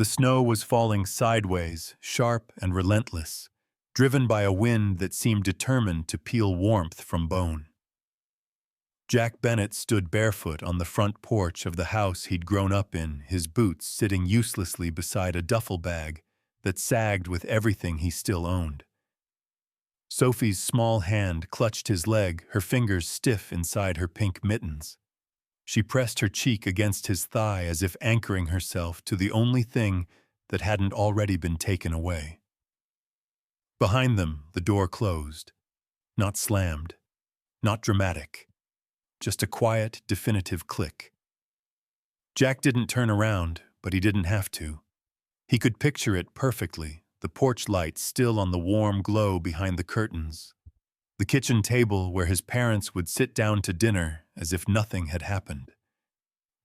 The snow was falling sideways, sharp and relentless, driven by a wind that seemed determined to peel warmth from bone. Jack Bennett stood barefoot on the front porch of the house he'd grown up in, his boots sitting uselessly beside a duffel bag that sagged with everything he still owned. Sophie's small hand clutched his leg, her fingers stiff inside her pink mittens. She pressed her cheek against his thigh as if anchoring herself to the only thing that hadn't already been taken away. Behind them, the door closed. Not slammed, not dramatic, just a quiet, definitive click. Jack didn't turn around, but he didn't have to. He could picture it perfectly, the porch light still on the warm glow behind the curtains, the kitchen table where his parents would sit down to dinner as if nothing had happened.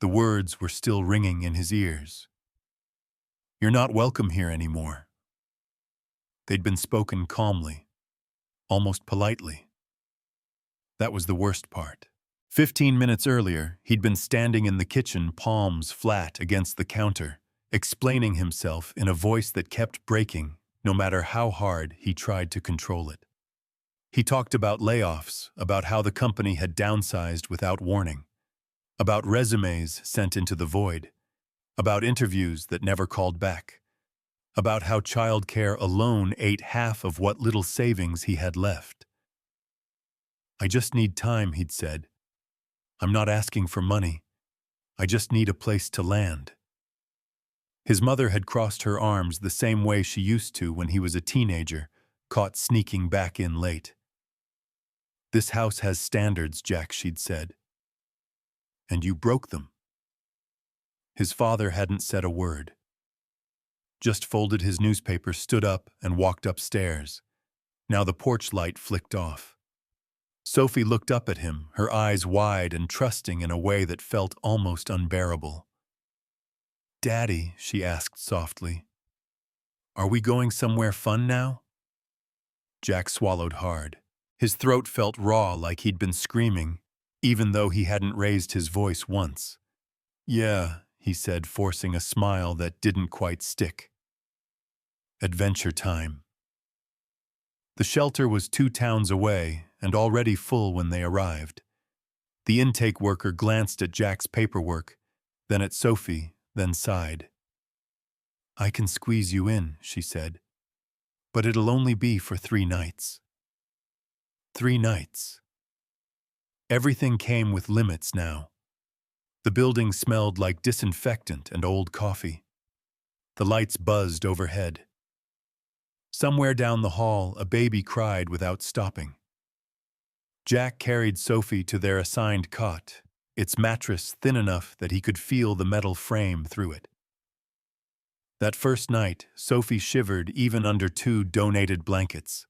The words were still ringing in his ears. "You're not welcome here anymore." They'd been spoken calmly, almost politely. That was the worst part. 15 minutes earlier, he'd been standing in the kitchen, palms flat against the counter, explaining himself in a voice that kept breaking, no matter how hard he tried to control it. He talked about layoffs, about how the company had downsized without warning, about resumes sent into the void, about interviews that never called back, about how childcare alone ate half of what little savings he had left. "I just need time," he'd said. "I'm not asking for money. I just need a place to land." His mother had crossed her arms the same way she used to when he was a teenager, caught sneaking back in late. "This house has standards, Jack," she'd said. "And you broke them." His father hadn't said a word. Just folded his newspaper, stood up, and walked upstairs. Now the porch light flicked off. Sophie looked up at him, her eyes wide and trusting in a way that felt almost unbearable. "Daddy," she asked softly, "are we going somewhere fun now?" Jack swallowed hard. His throat felt raw, like he'd been screaming, even though he hadn't raised his voice once. "Yeah," he said, forcing a smile that didn't quite stick. "Adventure time." The shelter was 2 towns away and already full when they arrived. The intake worker glanced at Jack's paperwork, then at Sophie, then sighed. "I can squeeze you in," she said, "but it'll only be for 3 nights." 3 nights. Everything came with limits now. The building smelled like disinfectant and old coffee. The lights buzzed overhead. Somewhere down the hall, a baby cried without stopping. Jack carried Sophie to their assigned cot, its mattress thin enough that he could feel the metal frame through it. That first night, Sophie shivered even under 2 donated blankets.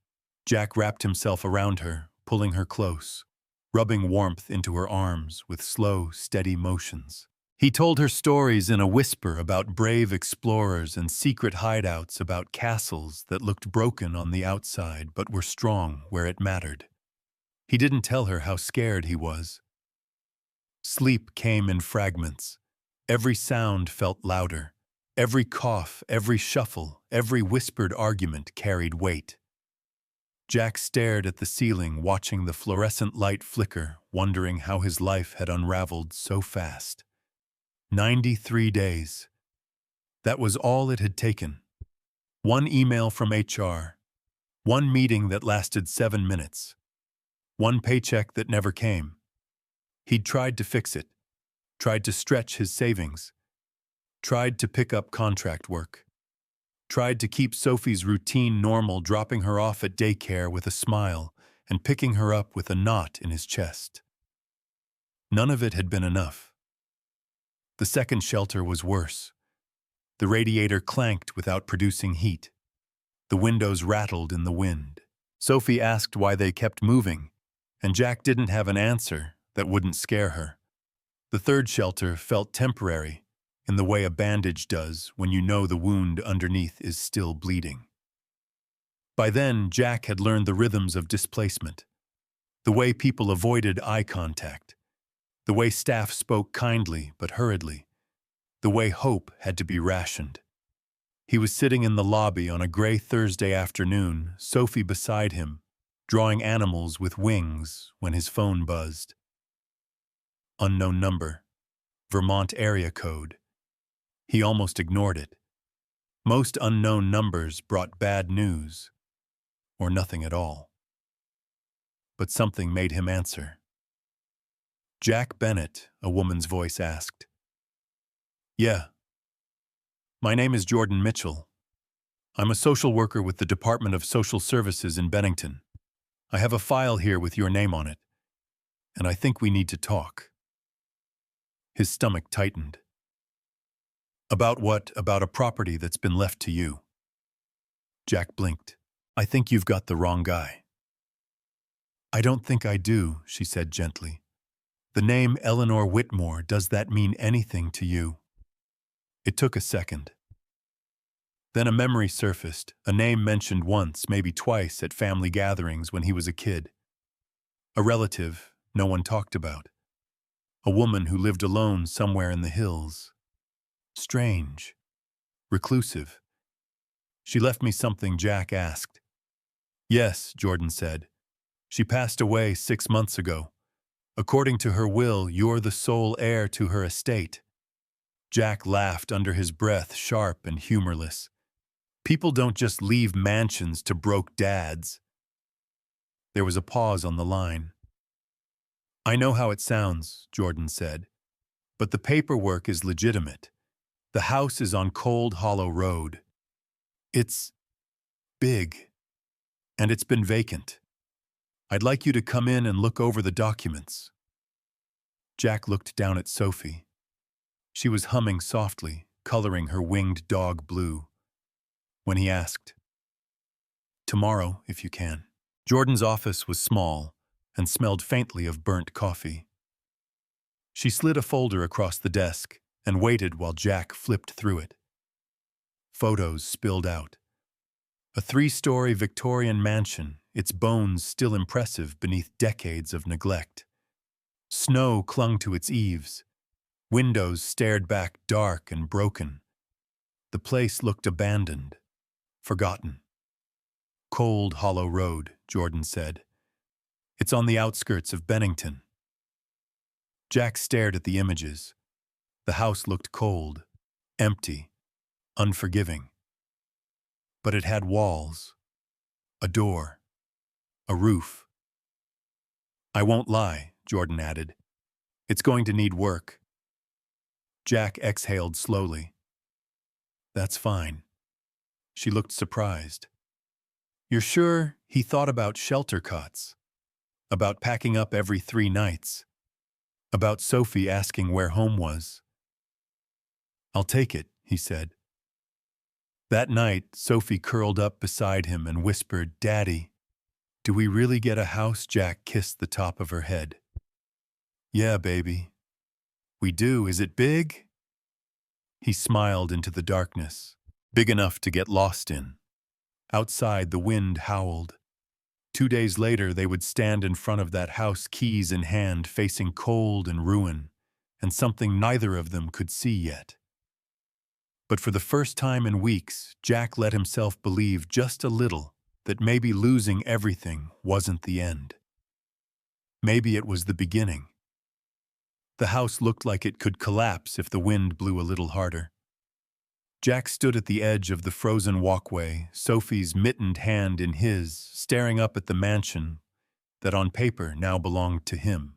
Jack wrapped himself around her, pulling her close, rubbing warmth into her arms with slow, steady motions. He told her stories in a whisper about brave explorers and secret hideouts, about castles that looked broken on the outside but were strong where it mattered. He didn't tell her how scared he was. Sleep came in fragments. Every sound felt louder. Every cough, every shuffle, every whispered argument carried weight. Jack stared at the ceiling, watching the fluorescent light flicker, wondering how his life had unraveled so fast. 93 days. That was all it had taken. 1 email from HR. 1 meeting that lasted 7 minutes. 1 paycheck that never came. He'd tried to fix it, tried to stretch his savings, tried to pick up contract work, tried to keep Sophie's routine normal, dropping her off at daycare with a smile and picking her up with a knot in his chest. None of it had been enough. The second shelter was worse. The radiator clanked without producing heat. The windows rattled in the wind. Sophie asked why they kept moving, and Jack didn't have an answer that wouldn't scare her. The third shelter felt temporary, in the way a bandage does when you know the wound underneath is still bleeding. By then, Jack had learned the rhythms of displacement, the way people avoided eye contact, the way staff spoke kindly but hurriedly, the way hope had to be rationed. He was sitting in the lobby on a gray Thursday afternoon, Sophie beside him, drawing animals with wings when his phone buzzed. Unknown number. Vermont area code. He almost ignored it. Most unknown numbers brought bad news, or nothing at all. But something made him answer. "Jack Bennett," a woman's voice asked. "Yeah. My name is Jordan Mitchell. I'm a social worker with the Department of Social Services in Bennington. I have a file here with your name on it, and I think we need to talk." His stomach tightened. "About what? About a property that's been left to you?" Jack blinked. "I think you've got the wrong guy." "I don't think I do," she said gently. "The name Eleanor Whitmore, does that mean anything to you?" It took a second. Then a memory surfaced, a name mentioned once, maybe twice, at family gatherings when he was a kid. A relative no one talked about. A woman who lived alone somewhere in the hills. Strange. Reclusive. "She left me something?" Jack asked. "Yes," Jordan said. "She passed away 6 months ago. According to her will, you're the sole heir to her estate." Jack laughed under his breath, sharp and humorless. People don't just leave mansions to broke dads. There was a pause on the line. "I know how it sounds," Jordan said, "but the paperwork is legitimate. The house is on Cold Hollow Road. It's big, and it's been vacant. I'd like you to come in and look over the documents." Jack looked down at Sophie. She was humming softly, coloring her winged dog blue. When he asked, "Tomorrow, if you can." Jordan's office was small and smelled faintly of burnt coffee. She slid a folder across the desk and waited while Jack flipped through it. Photos spilled out. A 3-story Victorian mansion, its bones still impressive beneath decades of neglect. Snow clung to its eaves. Windows stared back dark and broken. The place looked abandoned, forgotten. "Cold Hollow Road," Jordan said. "It's on the outskirts of Bennington." Jack stared at the images. The house looked cold, empty, unforgiving. But it had walls, a door, a roof. "I won't lie," Jordan added. "It's going to need work." Jack exhaled slowly. "That's fine." She looked surprised. "You're sure?" He thought about shelter cots, about packing up every 3 nights, about Sophie asking where home was. "I'll take it," he said. That night, Sophie curled up beside him and whispered, "Daddy, do we really get a house?" Jack kissed the top of her head. "Yeah, baby. We do. Is it big?" He smiled into the darkness, big enough to get lost in. Outside, the wind howled. 2 days later, they would stand in front of that house, keys in hand, facing cold and ruin, and something neither of them could see yet. But for the first time in weeks, Jack let himself believe just a little that maybe losing everything wasn't the end. Maybe it was the beginning. The house looked like it could collapse if the wind blew a little harder. Jack stood at the edge of the frozen walkway, Sophie's mittened hand in his, staring up at the mansion that on paper now belonged to him.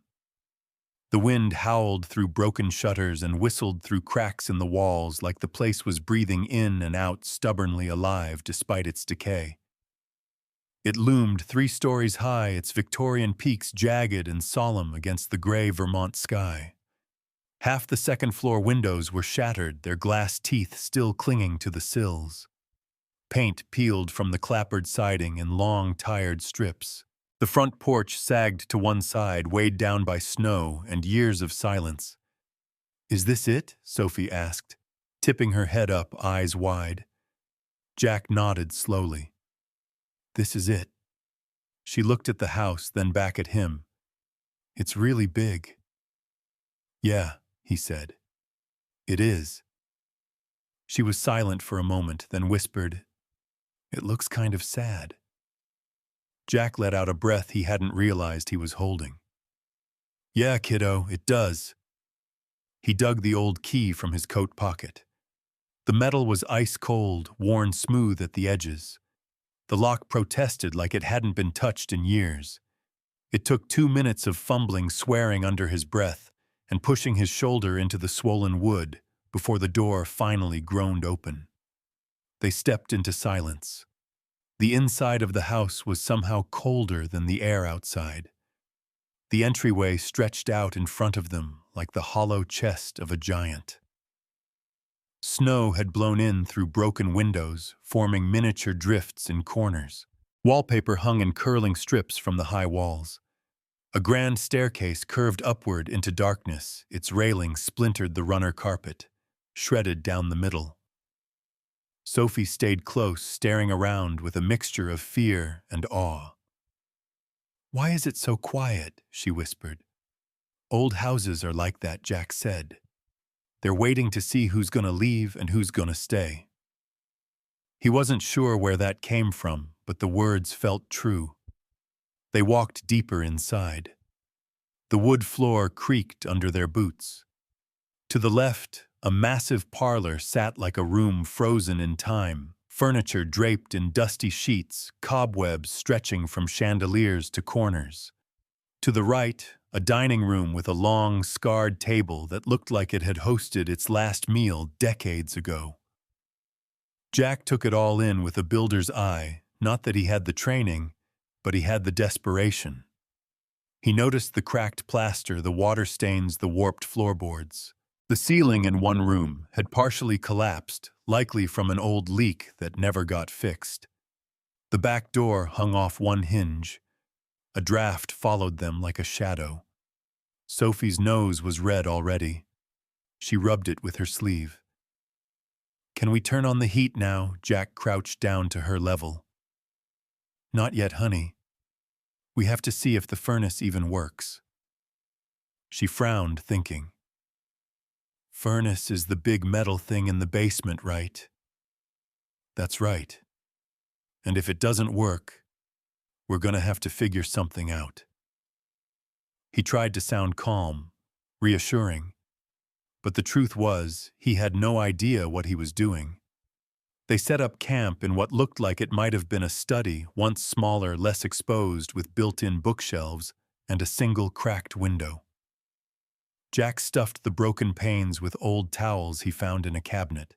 The wind howled through broken shutters and whistled through cracks in the walls like the place was breathing in and out, stubbornly alive despite its decay. It loomed 3 stories high, its Victorian peaks jagged and solemn against the gray Vermont sky. Half the second-floor windows were shattered, their glass teeth still clinging to the sills. Paint peeled from the clappered siding in long, tired strips. The front porch sagged to one side, weighed down by snow and years of silence. "Is this it?" Sophie asked, tipping her head up, eyes wide. Jack nodded slowly. "This is it." She looked at the house, then back at him. "It's really big." "Yeah," he said. "It is." She was silent for a moment, then whispered, "It looks kind of sad." Jack let out a breath he hadn't realized he was holding. "Yeah, kiddo, it does." He dug the old key from his coat pocket. The metal was ice cold, worn smooth at the edges. The lock protested like it hadn't been touched in years. It took 2 minutes of fumbling, swearing under his breath, and pushing his shoulder into the swollen wood before the door finally groaned open. They stepped into silence. The inside of the house was somehow colder than the air outside. The entryway stretched out in front of them like the hollow chest of a giant. Snow had blown in through broken windows, forming miniature drifts in corners. Wallpaper hung in curling strips from the high walls. A grand staircase curved upward into darkness, its railing splintered the runner carpet, shredded down the middle. Sophie stayed close, staring around with a mixture of fear and awe. "Why is it so quiet?" she whispered. "Old houses are like that," Jack said. "They're waiting to see who's gonna leave and who's gonna stay." He wasn't sure where that came from, but the words felt true. They walked deeper inside. The wood floor creaked under their boots. To the left, a massive parlor sat like a room frozen in time, furniture draped in dusty sheets, cobwebs stretching from chandeliers to corners. To the right, a dining room with a long, scarred table that looked like it had hosted its last meal decades ago. Jack took it all in with a builder's eye, not that he had the training, but he had the desperation. He noticed the cracked plaster, the water stains, the warped floorboards. The ceiling in one room had partially collapsed, likely from an old leak that never got fixed. The back door hung off one hinge. A draft followed them like a shadow. Sophie's nose was red already. She rubbed it with her sleeve. "Can we turn on the heat now?" Jack crouched down to her level. "Not yet, honey. We have to see if the furnace even works." She frowned, thinking. "Furnace is the big metal thing in the basement, right?" "That's right. And if it doesn't work, we're gonna have to figure something out." He tried to sound calm, reassuring, but the truth was he had no idea what he was doing. They set up camp in what looked like it might have been a study, once smaller, less exposed, with built-in bookshelves and a single cracked window. Jack stuffed the broken panes with old towels he found in a cabinet.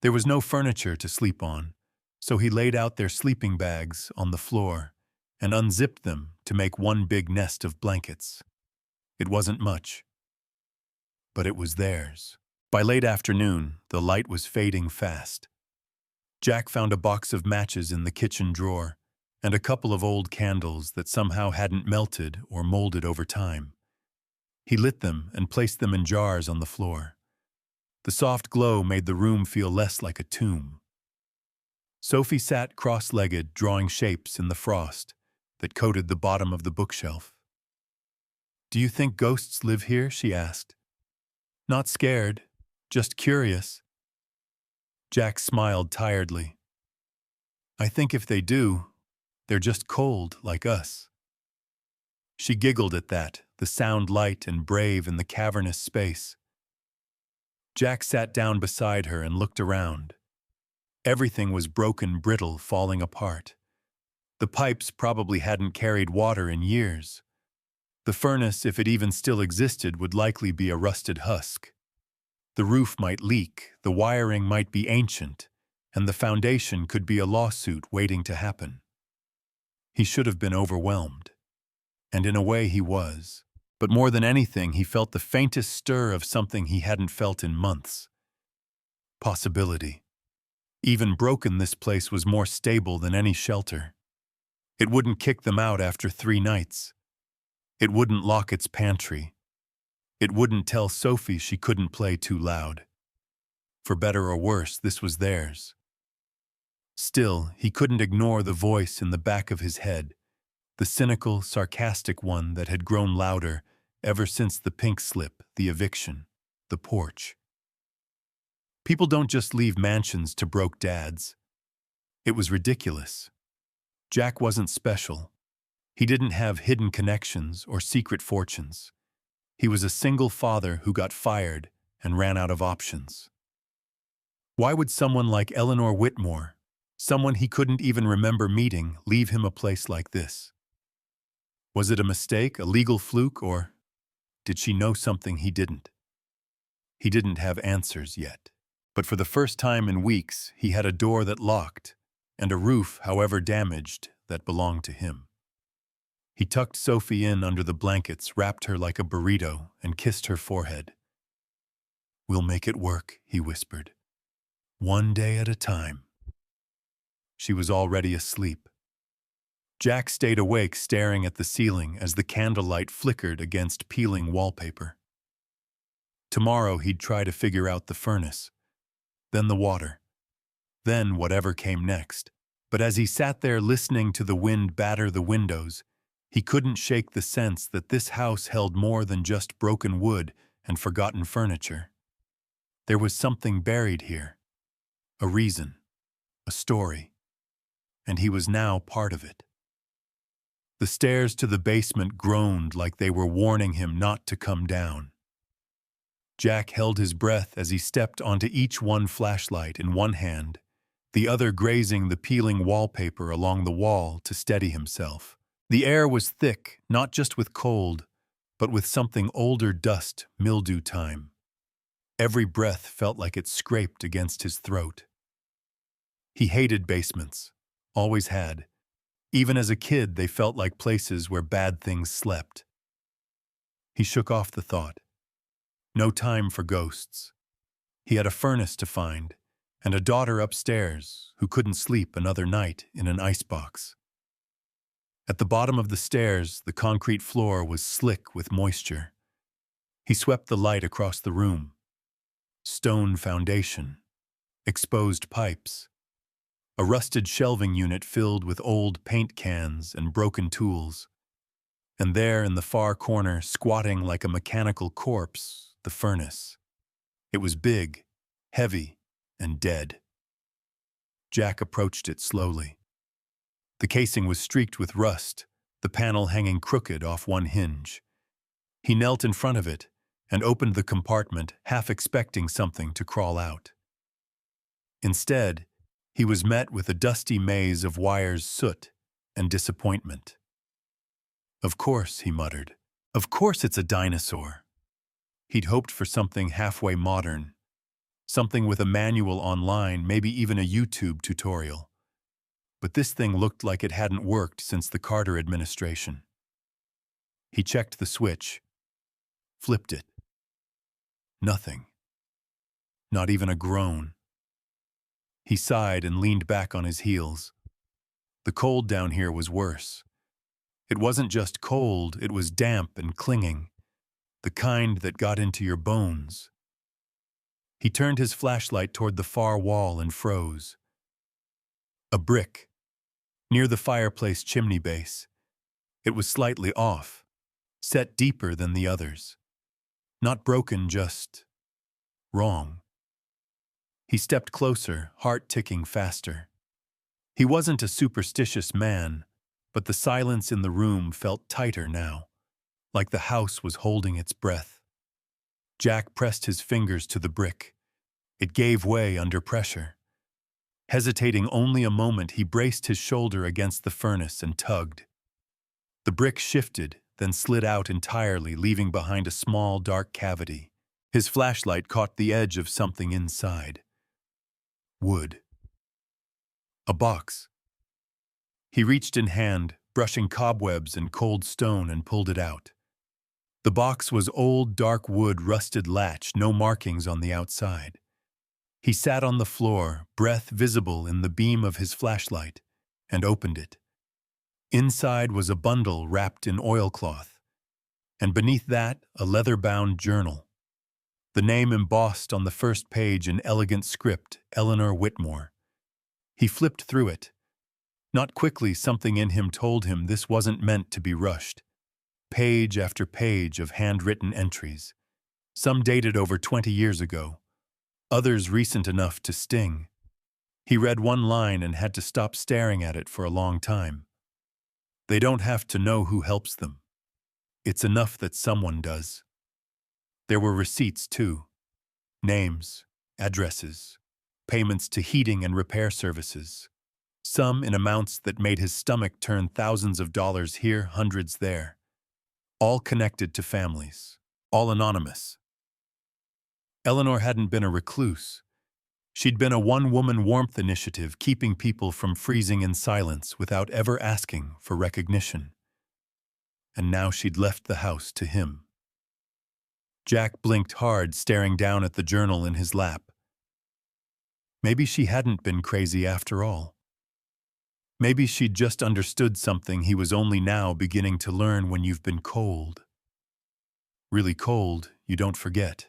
There was no furniture to sleep on, so he laid out their sleeping bags on the floor and unzipped them to make one big nest of blankets. It wasn't much, but it was theirs. By late afternoon, the light was fading fast. Jack found a box of matches in the kitchen drawer and a couple of old candles that somehow hadn't melted or molded over time. He lit them and placed them in jars on the floor. The soft glow made the room feel less like a tomb. Sophie sat cross-legged, drawing shapes in the frost that coated the bottom of the bookshelf. "Do you think ghosts live here?" she asked. "Not scared, just curious." Jack smiled tiredly. "I think if they do, they're just cold like us." She giggled at that, the sound light and brave in the cavernous space. Jack sat down beside her and looked around. Everything was broken, brittle, falling apart. The pipes probably hadn't carried water in years. The furnace, if it even still existed, would likely be a rusted husk. The roof might leak, the wiring might be ancient, and the foundation could be a lawsuit waiting to happen. He should have been overwhelmed. And in a way he was. But more than anything, he felt the faintest stir of something he hadn't felt in months. Possibility. Even broken, this place was more stable than any shelter. It wouldn't kick them out after 3 nights. It wouldn't lock its pantry. It wouldn't tell Sophie she couldn't play too loud. For better or worse, this was theirs. Still, he couldn't ignore the voice in the back of his head, the cynical, sarcastic one that had grown louder ever since the pink slip, the eviction, the porch. People don't just leave mansions to broke dads. It was ridiculous. Jack wasn't special. He didn't have hidden connections or secret fortunes. He was a single father who got fired and ran out of options. Why would someone like Eleanor Whitmore, someone he couldn't even remember meeting, leave him a place like this? Was it a mistake, a legal fluke, or did she know something he didn't? He didn't have answers yet. But for the first time in weeks, he had a door that locked and a roof, however damaged, that belonged to him. He tucked Sophie in under the blankets, wrapped her like a burrito, and kissed her forehead. "We'll make it work," he whispered. "One day at a time." She was already asleep. Jack stayed awake, staring at the ceiling as the candlelight flickered against peeling wallpaper. Tomorrow he'd try to figure out the furnace, then the water, then whatever came next. But as he sat there listening to the wind batter the windows, he couldn't shake the sense that this house held more than just broken wood and forgotten furniture. There was something buried here, a reason, a story, and he was now part of it. The stairs to the basement groaned like they were warning him not to come down. Jack held his breath as he stepped onto each one, flashlight in one hand, the other grazing the peeling wallpaper along the wall to steady himself. The air was thick, not just with cold, but with something older, dust, mildew time. Every breath felt like it scraped against his throat. He hated basements, always had. Even as a kid, they felt like places where bad things slept. He shook off the thought. No time for ghosts. He had a furnace to find, and a daughter upstairs who couldn't sleep another night in an icebox. At the bottom of the stairs, the concrete floor was slick with moisture. He swept the light across the room. Stone foundation, exposed pipes, a rusted shelving unit filled with old paint cans and broken tools. And there in the far corner, squatting like a mechanical corpse, the furnace. It was big, heavy, and dead. Jack approached it slowly. The casing was streaked with rust, the panel hanging crooked off one hinge. He knelt in front of it and opened the compartment, half expecting something to crawl out. Instead, he was met with a dusty maze of wires, soot, and disappointment. "Of course," he muttered. "Of course it's a dinosaur." He'd hoped for something halfway modern, something with a manual online, maybe even a YouTube tutorial. But this thing looked like it hadn't worked since the Carter administration. He checked the switch, flipped it. Nothing. Not even a groan. He sighed and leaned back on his heels. The cold down here was worse. It wasn't just cold, it was damp and clinging, the kind that got into your bones. He turned his flashlight toward the far wall and froze. A brick, near the fireplace chimney base. It was slightly off, set deeper than the others. Not broken, just wrong. He stepped closer, heart ticking faster. He wasn't a superstitious man, but the silence in the room felt tighter now, like the house was holding its breath. Jack pressed his fingers to the brick. It gave way under pressure. Hesitating only a moment, he braced his shoulder against the furnace and tugged. The brick shifted, then slid out entirely, leaving behind a small, dark cavity. His flashlight caught the edge of something inside. Wood. A box. He reached in hand, brushing cobwebs and cold stone, and pulled it out. The box was old, dark wood, rusted latch, no markings on the outside. He sat on the floor, breath visible in the beam of his flashlight, and opened it. Inside was a bundle wrapped in oilcloth, and beneath that, a leather-bound journal. The name embossed on the first page in elegant script, Eleanor Whitmore. He flipped through it. Not quickly, something in him told him this wasn't meant to be rushed. Page after page of handwritten entries, some dated over 20 years ago, others recent enough to sting. He read one line and had to stop staring at it for a long time. They don't have to know who helps them. It's enough that someone does. There were receipts, too. Names, addresses, payments to heating and repair services. Some in amounts that made his stomach turn thousands of dollars here, hundreds there. All connected to families. All anonymous. Eleanor hadn't been a recluse. She'd been a one-woman warmth initiative keeping people from freezing in silence without ever asking for recognition. And now she'd left the house to him. Jack blinked hard, staring down at the journal in his lap. Maybe she hadn't been crazy after all. Maybe she'd just understood something he was only now beginning to learn: when you've been cold. Really cold, you don't forget.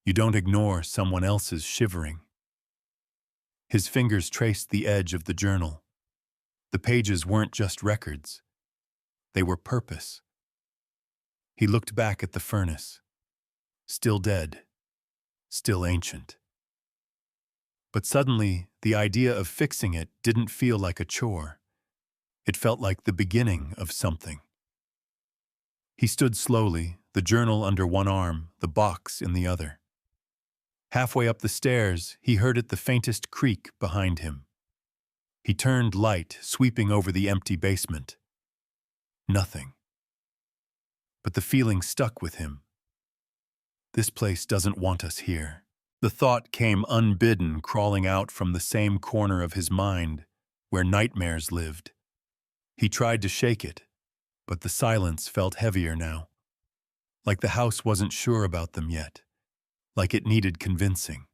You don't ignore someone else's shivering. His fingers traced the edge of the journal. The pages weren't just records. They were purpose. He looked back at the furnace. Still dead. Still ancient. But suddenly, the idea of fixing it didn't feel like a chore. It felt like the beginning of something. He stood slowly, the journal under one arm, the box in the other. Halfway up the stairs, he heard it the faintest creak behind him. He turned, light sweeping over the empty basement. Nothing. But the feeling stuck with him. This place doesn't want us here. The thought came unbidden, crawling out from the same corner of his mind where nightmares lived. He tried to shake it, but the silence felt heavier now. Like the house wasn't sure about them yet. Like it needed convincing.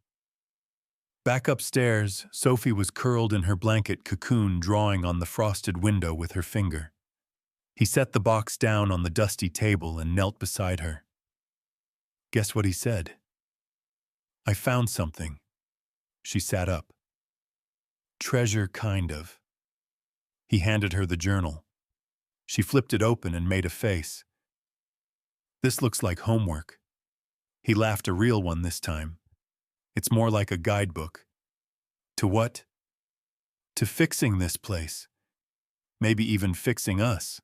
Back upstairs, Sophie was curled in her blanket cocoon, drawing on the frosted window with her finger. He set the box down on the dusty table and knelt beside her. Guess what he said? I found something. She sat up. Treasure, kind of. He handed her the journal. She flipped it open and made a face. This looks like homework. He laughed, a real one this time. It's more like a guidebook. To what? To fixing this place. Maybe even fixing us.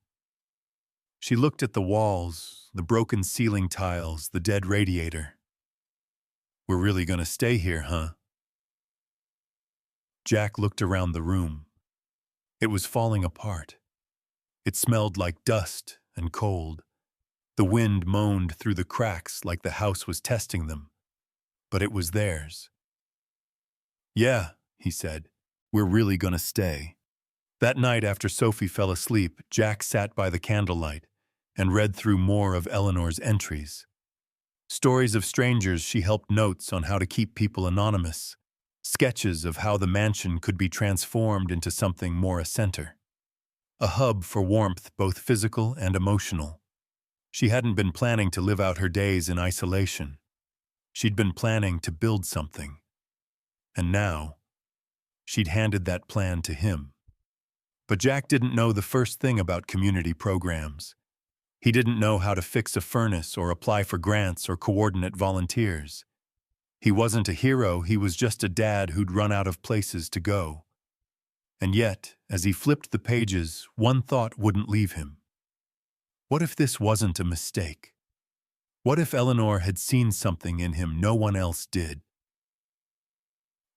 She looked at the walls, the broken ceiling tiles, the dead radiator. We're really gonna stay here, huh? Jack looked around the room. It was falling apart. It smelled like dust and cold. The wind moaned through the cracks like the house was testing them. But it was theirs. Yeah, he said, we're really gonna stay. That night after Sophie fell asleep, Jack sat by the candlelight and read through more of Eleanor's entries. Stories of strangers she helped, notes on how to keep people anonymous, sketches of how the mansion could be transformed into something more: a center. A hub for warmth, both physical and emotional. She hadn't been planning to live out her days in isolation. She'd been planning to build something. And now, she'd handed that plan to him. But Jack didn't know the first thing about community programs. He didn't know how to fix a furnace or apply for grants or coordinate volunteers. He wasn't a hero, he was just a dad who'd run out of places to go. And yet, as he flipped the pages, one thought wouldn't leave him. What if this wasn't a mistake? What if Eleanor had seen something in him no one else did?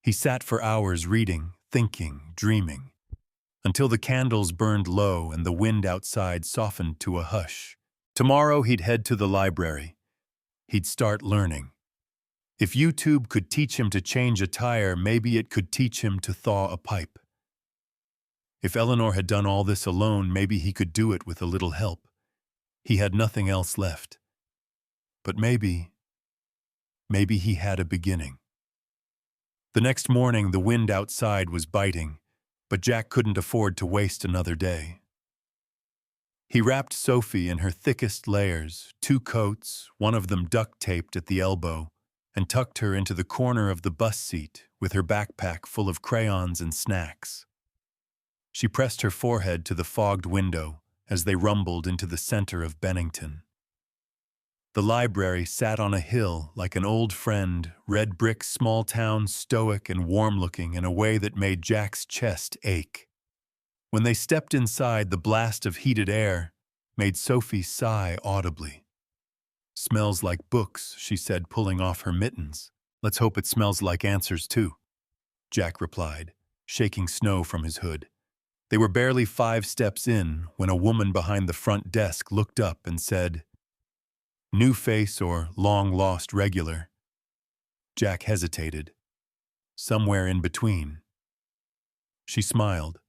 He sat for hours reading, thinking, dreaming, until the candles burned low and the wind outside softened to a hush. Tomorrow he'd head to the library. He'd start learning. If YouTube could teach him to change a tire, maybe it could teach him to thaw a pipe. If Eleanor had done all this alone, maybe he could do it with a little help. He had nothing else left. But maybe he had a beginning. The next morning, the wind outside was biting, but Jack couldn't afford to waste another day. He wrapped Sophie in her thickest layers, 2 coats, one of them duct-taped at the elbow, and tucked her into the corner of the bus seat with her backpack full of crayons and snacks. She pressed her forehead to the fogged window as they rumbled into the center of Bennington. The library sat on a hill like an old friend, red brick small town, stoic and warm-looking in a way that made Jack's chest ache. When they stepped inside, the blast of heated air made Sophie sigh audibly. "Smells like books," she said, pulling off her mittens. "Let's hope it smells like answers, too," Jack replied, shaking snow from his hood. They were barely 5 steps in when a woman behind the front desk looked up and said, "New face or long-lost regular?" Jack hesitated. "Somewhere in between." She smiled.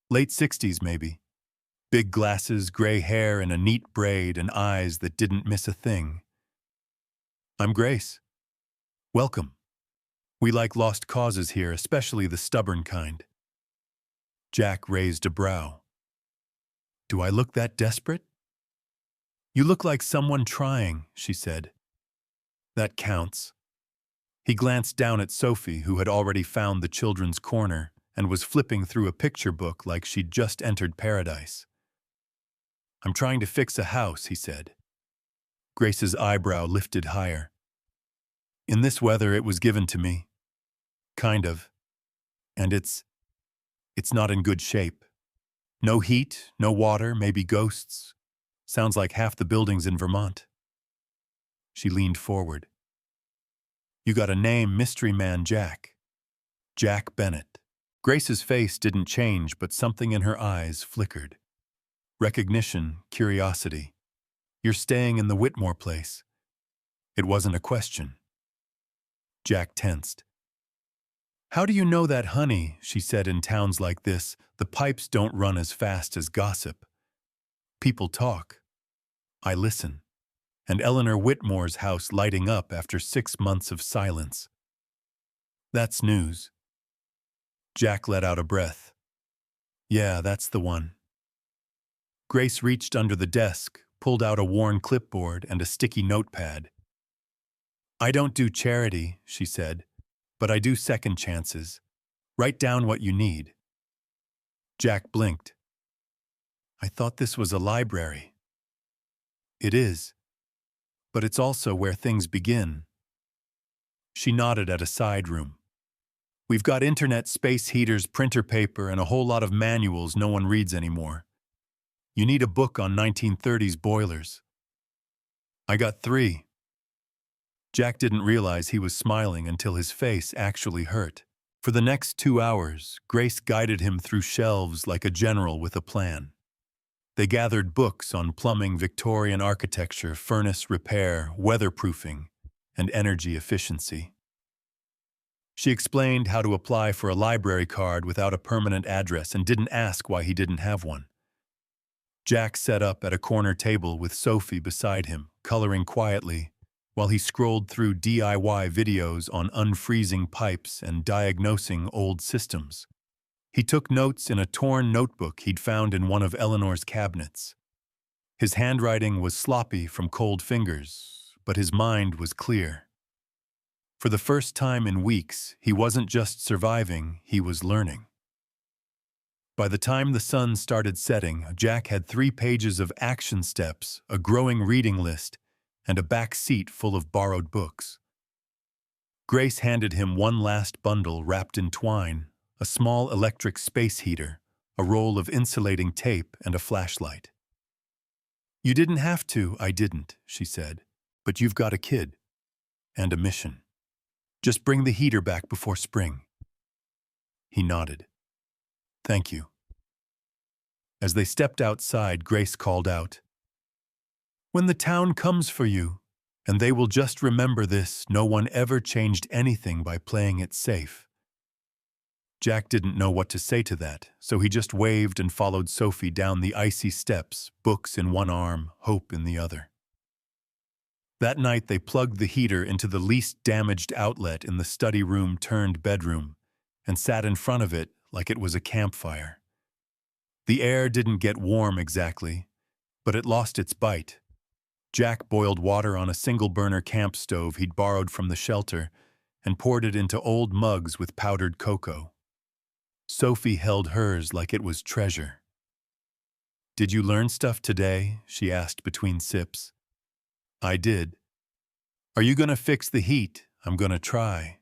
"Late 60s, maybe. Big glasses, gray hair, and a neat braid, and eyes that didn't miss a thing." "I'm Grace. Welcome. We like lost causes here, especially the stubborn kind." Jack raised a brow. "Do I look that desperate?" "You look like someone trying," she said. "That counts." He glanced down at Sophie, who had already found the children's corner and was flipping through a picture book like she'd just entered paradise. "I'm trying to fix a house," he said. Grace's eyebrow lifted higher. "In this weather, it was given to me. Kind of. And it's not in good shape. No heat, no water, maybe ghosts. Sounds like half the buildings in Vermont." She leaned forward. "You got a name, Mystery Man Jack. Jack Bennett." Grace's face didn't change, but something in her eyes flickered. Recognition, curiosity. "You're staying in the Whitmore place." It wasn't a question. Jack tensed. "How do you know that, honey?" she said. "In towns like this, the pipes don't run as fast as gossip. People talk. I listen. And Eleanor Whitmore's house lighting up after 6 months of silence. That's news." Jack let out a breath. "Yeah, that's the one." Grace reached under the desk, pulled out a worn clipboard and a sticky notepad. "I don't do charity," she said, "but I do second chances. Write down what you need." Jack blinked. "I thought this was a library." "It is. But it's also where things begin." She nodded at a side room. "We've got internet, space heaters, printer paper, and a whole lot of manuals no one reads anymore. You need a book on 1930s boilers." "I got 3. Jack didn't realize he was smiling until his face actually hurt. For the next 2 hours, Grace guided him through shelves like a general with a plan. They gathered books on plumbing, Victorian architecture, furnace repair, weatherproofing, and energy efficiency. She explained how to apply for a library card without a permanent address and didn't ask why he didn't have one. Jack sat up at a corner table with Sophie beside him, coloring quietly, while he scrolled through DIY videos on unfreezing pipes and diagnosing old systems. He took notes in a torn notebook he'd found in one of Eleanor's cabinets. His handwriting was sloppy from cold fingers, but his mind was clear. For the first time in weeks, he wasn't just surviving, he was learning. By the time the sun started setting, Jack had 3 pages of action steps, a growing reading list, and a back seat full of borrowed books. Grace handed him one last bundle wrapped in twine, a small electric space heater, a roll of insulating tape, and a flashlight. "You didn't have to, I didn't," she said, "but you've got a kid. And a mission. Just bring the heater back before spring." He nodded. "Thank you." As they stepped outside, Grace called out, "When the town comes for you, and they will just remember this, no one ever changed anything by playing it safe." Jack didn't know what to say to that, so he just waved and followed Sophie down the icy steps, books in one arm, hope in the other. That night they plugged the heater into the least damaged outlet in the study room turned bedroom and sat in front of it like it was a campfire. The air didn't get warm exactly, but it lost its bite. Jack boiled water on a single-burner camp stove he'd borrowed from the shelter and poured it into old mugs with powdered cocoa. Sophie held hers like it was treasure. "Did you learn stuff today?" she asked between sips. I did. Are you gonna fix the heat? I'm gonna try.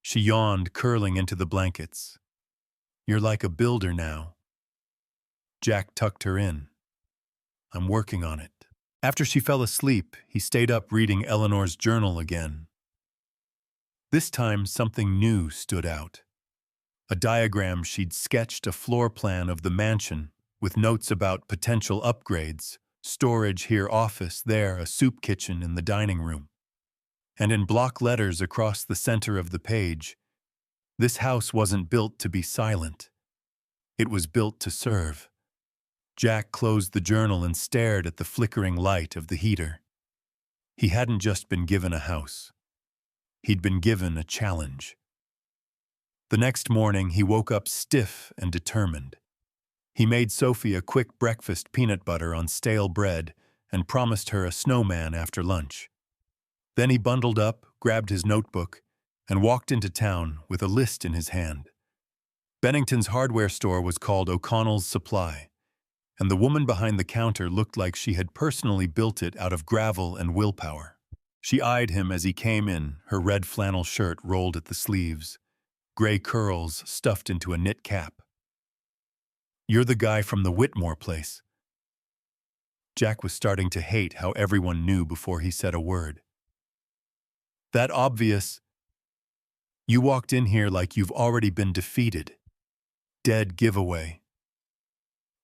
She yawned, curling into the blankets. You're like a builder now. Jack tucked her in. I'm working on it. After she fell asleep, he stayed up reading Eleanor's journal again. This time, something new stood out. A diagram she'd sketched, a floor plan of the mansion, with notes about potential upgrades, storage here, office there, a soup kitchen in the dining room. And in block letters across the center of the page, this house wasn't built to be silent. It was built to serve. Jack closed the journal and stared at the flickering light of the heater. He hadn't just been given a house. He'd been given a challenge. The next morning, he woke up stiff and determined. He made Sophie a quick breakfast, peanut butter on stale bread, and promised her a snowman after lunch. Then he bundled up, grabbed his notebook, and walked into town with a list in his hand. Bennington's hardware store was called O'Connell's Supply, and the woman behind the counter looked like she had personally built it out of gravel and willpower. She eyed him as he came in, her red flannel shirt rolled at the sleeves, gray curls stuffed into a knit cap. You're the guy from the Whitmore place. Jack was starting to hate how everyone knew before he said a word. That obvious. You walked in here like you've already been defeated. Dead giveaway.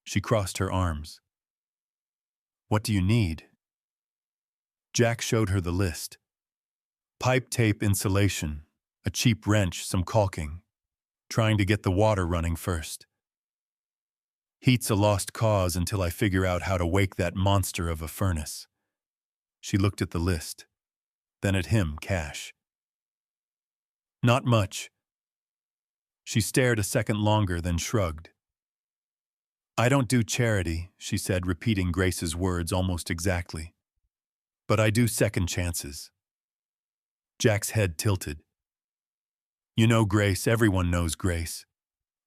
She crossed her arms. What do you need? Jack showed her the list. Pipe tape insulation, a cheap wrench, some caulking. Trying to get the water running first. Heat's a lost cause until I figure out how to wake that monster of a furnace. She looked at the list, then at him, cash. Not much. She stared a second longer, then shrugged. I don't do charity, she said, repeating Grace's words almost exactly. But I do second chances. Jack's head tilted. You know Grace, everyone knows Grace.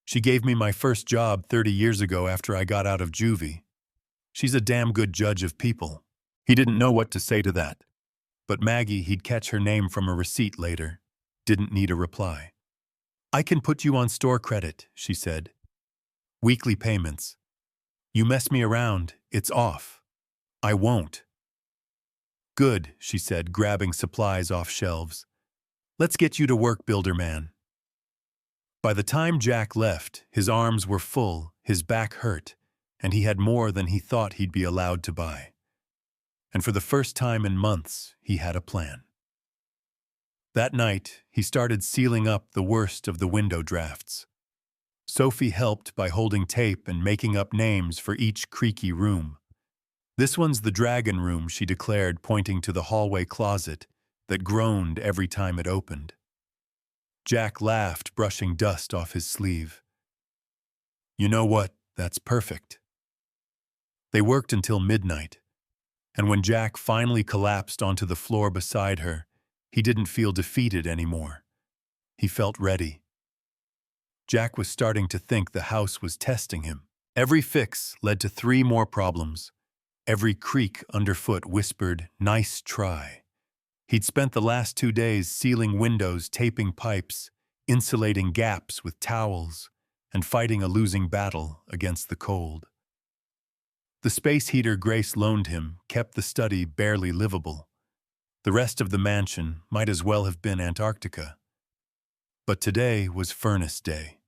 She gave me my first job 30 years ago after I got out of juvie. She's a damn good judge of people. He didn't know what to say to that. But Maggie, he'd catch her name from a receipt later. Didn't need a reply. I can put you on store credit, she said. Weekly payments. You mess me around, it's off. I won't. Good, she said, grabbing supplies off shelves. Let's get you to work, builder man. By the time Jack left, his arms were full, his back hurt, and he had more than he thought he'd be allowed to buy. And for the first time in months, he had a plan. That night, he started sealing up the worst of the window drafts. Sophie helped by holding tape and making up names for each creaky room. This one's the dragon room, she declared, pointing to the hallway closet that groaned every time it opened. Jack laughed, brushing dust off his sleeve. You know what? That's perfect. They worked until midnight, and when Jack finally collapsed onto the floor beside her, he didn't feel defeated anymore. He felt ready. Jack was starting to think the house was testing him. Every fix led to 3 more problems. Every creak underfoot whispered, "Nice try." He'd spent the last 2 days sealing windows, taping pipes, insulating gaps with towels, and fighting a losing battle against the cold. The space heater Grace loaned him kept the study barely livable. The rest of the mansion might as well have been Antarctica. But today was furnace day.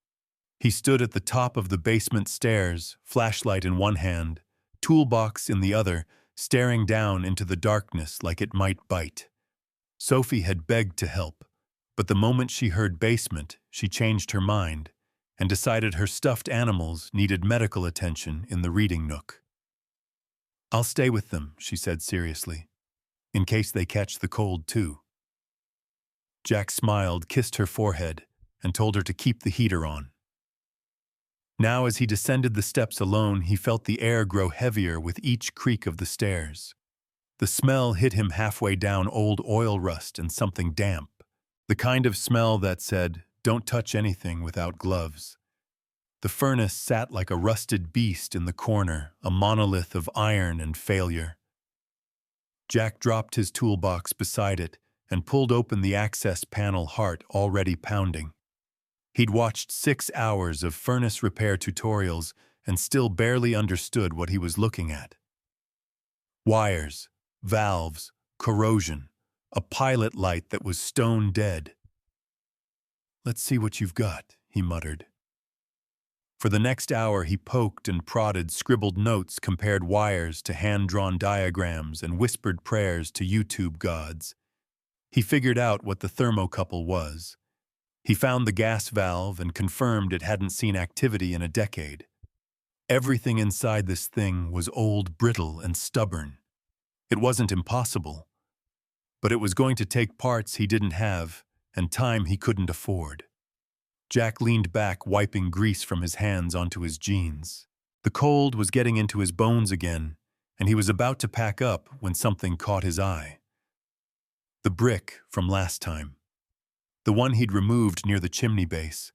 He stood at the top of the basement stairs, flashlight in one hand, toolbox in the other, staring down into the darkness like it might bite. Sophie had begged to help, but the moment she heard basement, she changed her mind and decided her stuffed animals needed medical attention in the reading nook. I'll stay with them, she said seriously, in case they catch the cold too. Jack smiled, kissed her forehead, and told her to keep the heater on. Now, as he descended the steps alone, he felt the air grow heavier with each creak of the stairs. The smell hit him halfway down, old oil rust and something damp. The kind of smell that said, don't touch anything without gloves. The furnace sat like a rusted beast in the corner, a monolith of iron and failure. Jack dropped his toolbox beside it and pulled open the access panel, heart already pounding. He'd watched 6 hours of furnace repair tutorials and still barely understood what he was looking at. Wires, valves, corrosion, a pilot light that was stone dead. "Let's see what you've got," he muttered. For the next hour he poked and prodded, scribbled notes, compared wires to hand-drawn diagrams, and whispered prayers to YouTube gods. He figured out what the thermocouple was. He found the gas valve and confirmed it hadn't seen activity in a decade. Everything inside this thing was old, brittle, and stubborn. It wasn't impossible, but it was going to take parts he didn't have and time he couldn't afford. Jack leaned back, wiping grease from his hands onto his jeans. The cold was getting into his bones again, and he was about to pack up when something caught his eye. The brick from last time. The one he'd removed near the chimney base.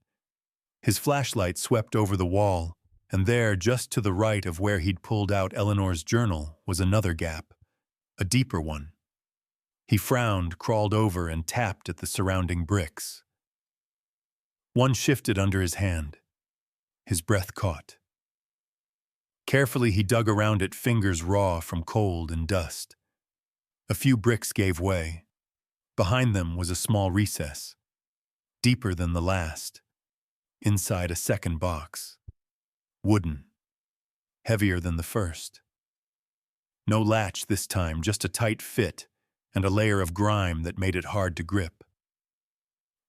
His flashlight swept over the wall, and there, just to the right of where he'd pulled out Eleanor's journal, was another gap, a deeper one. He frowned, crawled over, and tapped at the surrounding bricks. One shifted under his hand. His breath caught. Carefully he dug around it, fingers raw from cold and dust. A few bricks gave way. Behind them was a small recess, deeper than the last. Inside, a second box. Wooden. Heavier than the first. No latch this time, just a tight fit and a layer of grime that made it hard to grip.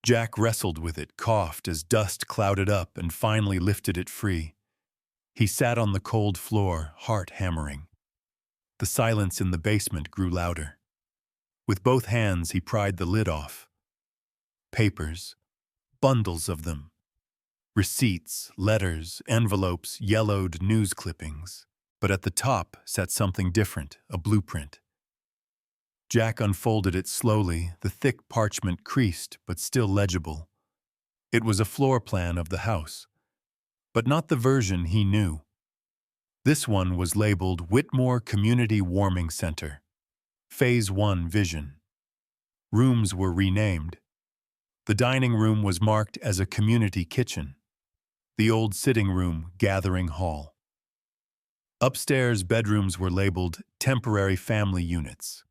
Jack wrestled with it, coughed as dust clouded up, and finally lifted it free. He sat on the cold floor, heart hammering. The silence in the basement grew louder. With both hands he pried the lid off. Papers, bundles of them. Receipts, letters, envelopes, yellowed news clippings. But at the top sat something different, a blueprint. Jack unfolded it slowly, the thick parchment creased but still legible. It was a floor plan of the house, but not the version he knew. This one was labeled Whitmore Community Warming Center. Phase 1 Vision. Rooms were renamed. The dining room was marked as a community kitchen. The old sitting room, gathering hall. Upstairs bedrooms were labeled Temporary Family Units.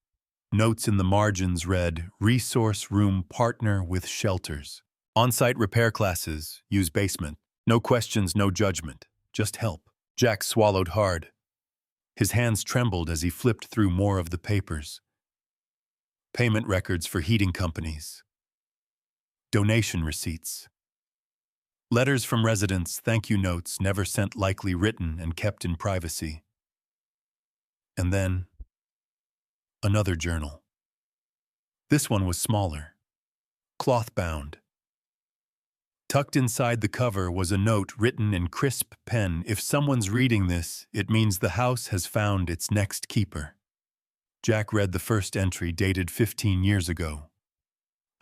Notes in the margins read, Resource Room Partner with Shelters. On-site repair classes, use basement. No questions, no judgment, just help. Jack swallowed hard. His hands trembled as he flipped through more of the papers. Payment records for heating companies. Donation receipts. Letters from residents, thank you notes never sent, likely written and kept in privacy. And then another journal. This one was smaller, cloth-bound. Tucked inside the cover was a note written in crisp pen. If someone's reading this, it means the house has found its next keeper. Jack read the first entry, dated 15 years ago.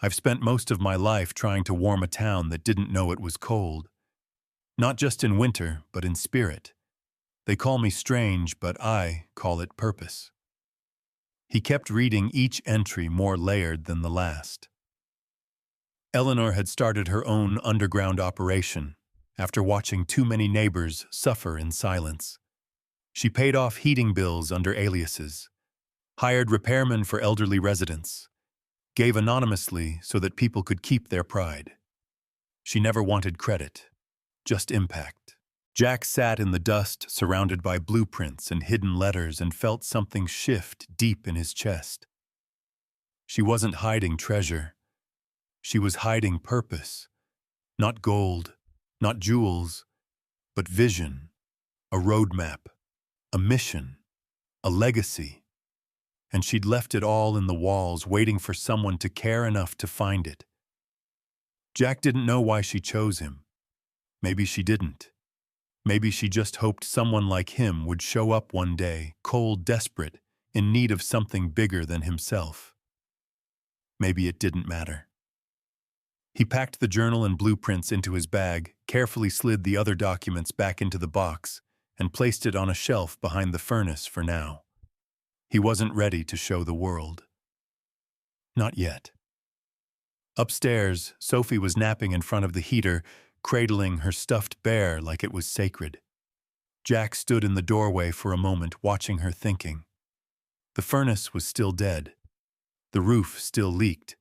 I've spent most of my life trying to warm a town that didn't know it was cold. Not just in winter, but in spirit. They call me strange, but I call it purpose. He kept reading, each entry more layered than the last. Eleanor had started her own underground operation after watching too many neighbors suffer in silence. She paid off heating bills under aliases, hired repairmen for elderly residents, gave anonymously so that people could keep their pride. She never wanted credit, just impact. Jack sat in the dust, surrounded by blueprints and hidden letters, and felt something shift deep in his chest. She wasn't hiding treasure. She was hiding purpose. Not gold, not jewels, but vision, a roadmap, a mission, a legacy. And she'd left it all in the walls, waiting for someone to care enough to find it. Jack didn't know why she chose him. Maybe she didn't. Maybe she just hoped someone like him would show up one day, cold, desperate, in need of something bigger than himself. Maybe it didn't matter. He packed the journal and blueprints into his bag, carefully slid the other documents back into the box, and placed it on a shelf behind the furnace for now. He wasn't ready to show the world. Not yet. Upstairs, Sophie was napping in front of the heater, cradling her stuffed bear like it was sacred. Jack stood in the doorway for a moment, watching her, thinking. The furnace was still dead. The roof still leaked.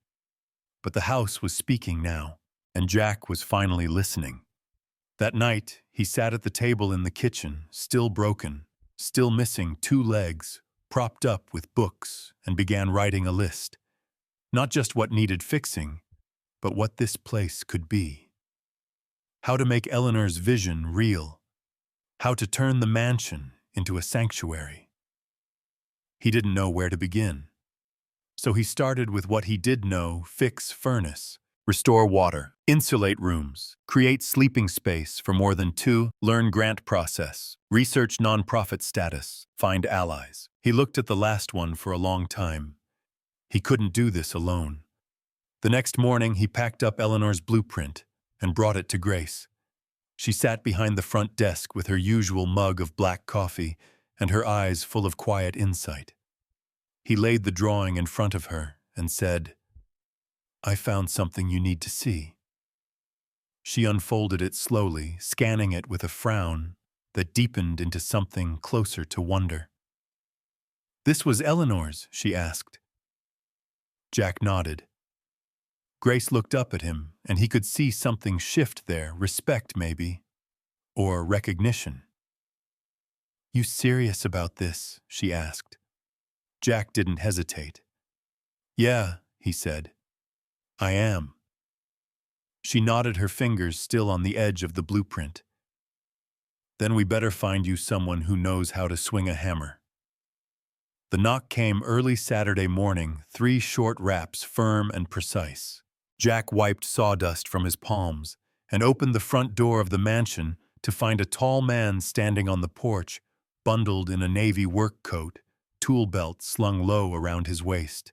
But the house was speaking now, and Jack was finally listening. That night, he sat at the table in the kitchen, still broken, still missing 2 legs, propped up with books, and began writing a list. Not just what needed fixing, but what this place could be. How to make Eleanor's vision real. How to turn the mansion into a sanctuary. He didn't know where to begin. So he started with what he did know: fix furnace, restore water, insulate rooms, create sleeping space for more than 2, learn grant process, research nonprofit status, find allies. He looked at the last one for a long time. He couldn't do this alone. The next morning, he packed up Eleanor's blueprint and brought it to Grace. She sat behind the front desk with her usual mug of black coffee and her eyes full of quiet insight. He laid the drawing in front of her and said, "I found something you need to see." She unfolded it slowly, scanning it with a frown that deepened into something closer to wonder. "This was Eleanor's?" she asked. Jack nodded. Grace looked up at him, and he could see something shift there, respect maybe, or recognition. "You serious about this?" she asked. Jack didn't hesitate. "Yeah," he said. "I am." She nodded, her fingers still on the edge of the blueprint. "Then we better find you someone who knows how to swing a hammer." The knock came early Saturday morning, 3 short raps, firm and precise. Jack wiped sawdust from his palms and opened the front door of the mansion to find a tall man standing on the porch, bundled in a navy work coat, tool belt slung low around his waist.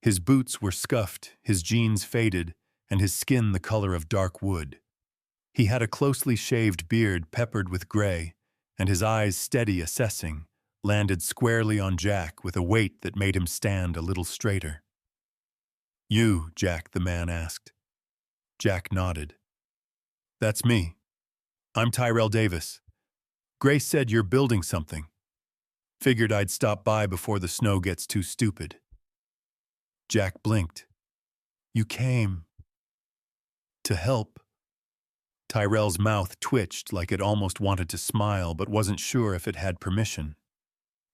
His boots were scuffed, his jeans faded, and his skin the color of dark wood. He had a closely shaved beard peppered with gray, and his eyes, steady, assessing, landed squarely on Jack with a weight that made him stand a little straighter. "You, Jack?" the man asked. Jack nodded. "That's me. I'm Tyrell Davis. Grace said you're building something. Figured I'd stop by before the snow gets too stupid." Jack blinked. "You came to help?" Tyrell's mouth twitched like it almost wanted to smile but wasn't sure if it had permission.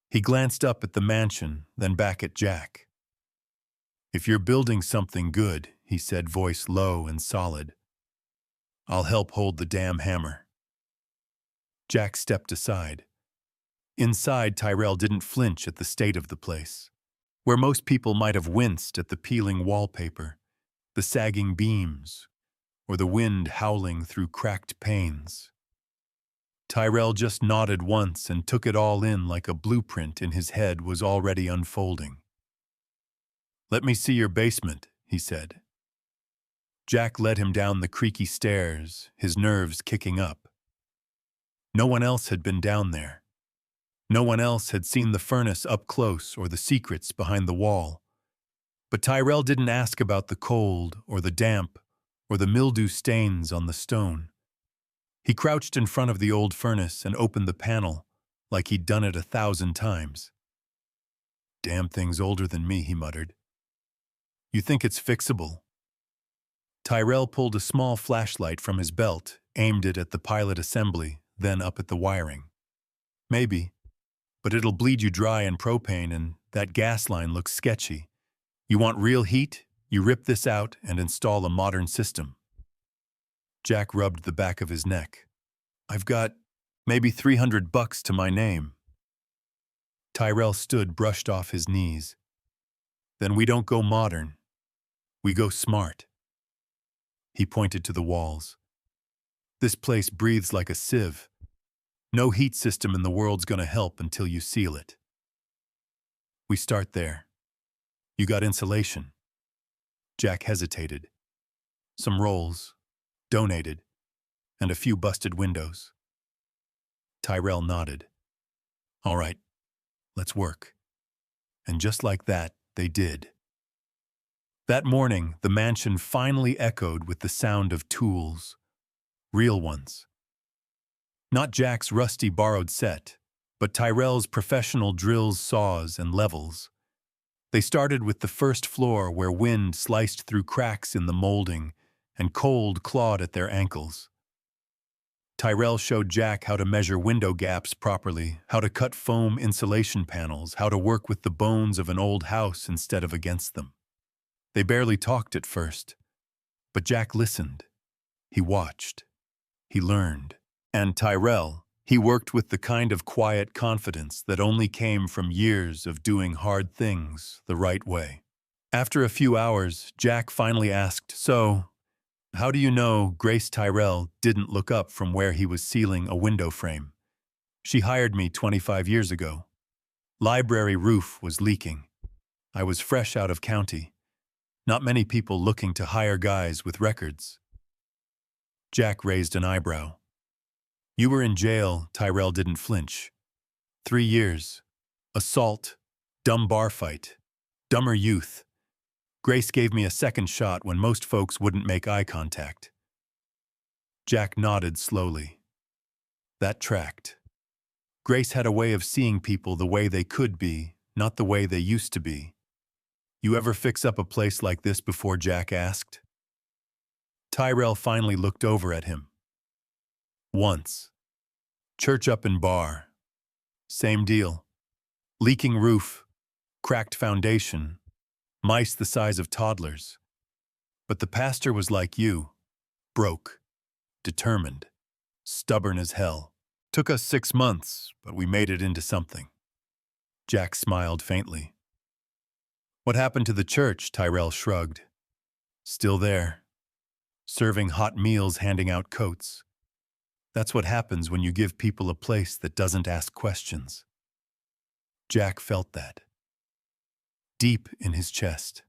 He glanced up at the mansion, then back at Jack. "If you're building something good," he said, voice low and solid, "I'll help hold the damn hammer." Jack stepped aside. Inside, Tyrell didn't flinch at the state of the place. Where most people might have winced at the peeling wallpaper, the sagging beams, or the wind howling through cracked panes, Tyrell just nodded once and took it all in like a blueprint in his head was already unfolding. "Let me see your basement," he said. Jack led him down the creaky stairs, his nerves kicking up. No one else had been down there. No one else had seen the furnace up close or the secrets behind the wall. But Tyrell didn't ask about the cold or the damp or the mildew stains on the stone. He crouched in front of the old furnace and opened the panel like he'd done it 1,000 times. "Damn thing's older than me," he muttered. "You think it's fixable?" Tyrell pulled a small flashlight from his belt, aimed it at the pilot assembly, then up at the wiring. "Maybe. But it'll bleed you dry in propane, and that gas line looks sketchy. You want real heat? You rip this out and install a modern system." Jack rubbed the back of his neck. "I've got maybe $300 to my name." Tyrell stood, brushed off his knees. "Then we don't go modern. We go smart." He pointed to the walls. "This place breathes like a sieve. No heat system in the world's gonna help until you seal it. We start there. You got insulation?" Jack hesitated. "Some rolls, donated, and a few busted windows." Tyrell nodded. "All right, let's work." And just like that, they did. That morning, the mansion finally echoed with the sound of tools. Real ones. Not Jack's rusty borrowed set, but Tyrell's professional drills, saws, and levels. They started with the first floor where wind sliced through cracks in the molding and cold clawed at their ankles. Tyrell showed Jack how to measure window gaps properly, how to cut foam insulation panels, how to work with the bones of an old house instead of against them. They barely talked at first, but Jack listened. He watched. He learned. And Tyrell, he worked with the kind of quiet confidence that only came from years of doing hard things the right way. After a few hours, Jack finally asked, "So, how do you know Grace Tyrell didn't look up from where he was sealing a window frame? She hired me 25 years ago. Library roof was leaking. I was fresh out of county. Not many people looking to hire guys with records." Jack raised an eyebrow. "You were in jail," Tyrell didn't flinch. 3 years. Assault. Dumb bar fight. Dumber youth. Grace gave me a second shot when most folks wouldn't make eye contact. Jack nodded slowly. That tracked. Grace had a way of seeing people the way they could be, not the way they used to be. "You ever fix up a place like this before?" Jack asked. Tyrell finally looked over at him. "Once. Church up in bar. Same deal. Leaking roof, cracked foundation, mice the size of toddlers. But the pastor was like you, broke, determined, stubborn as hell. Took us 6 months, but we made it into something." Jack smiled faintly. "What happened to the church?" Tyrell shrugged. "Still there. Serving hot meals, handing out coats. That's what happens when you give people a place that doesn't ask questions." Jack felt that. Deep in his chest.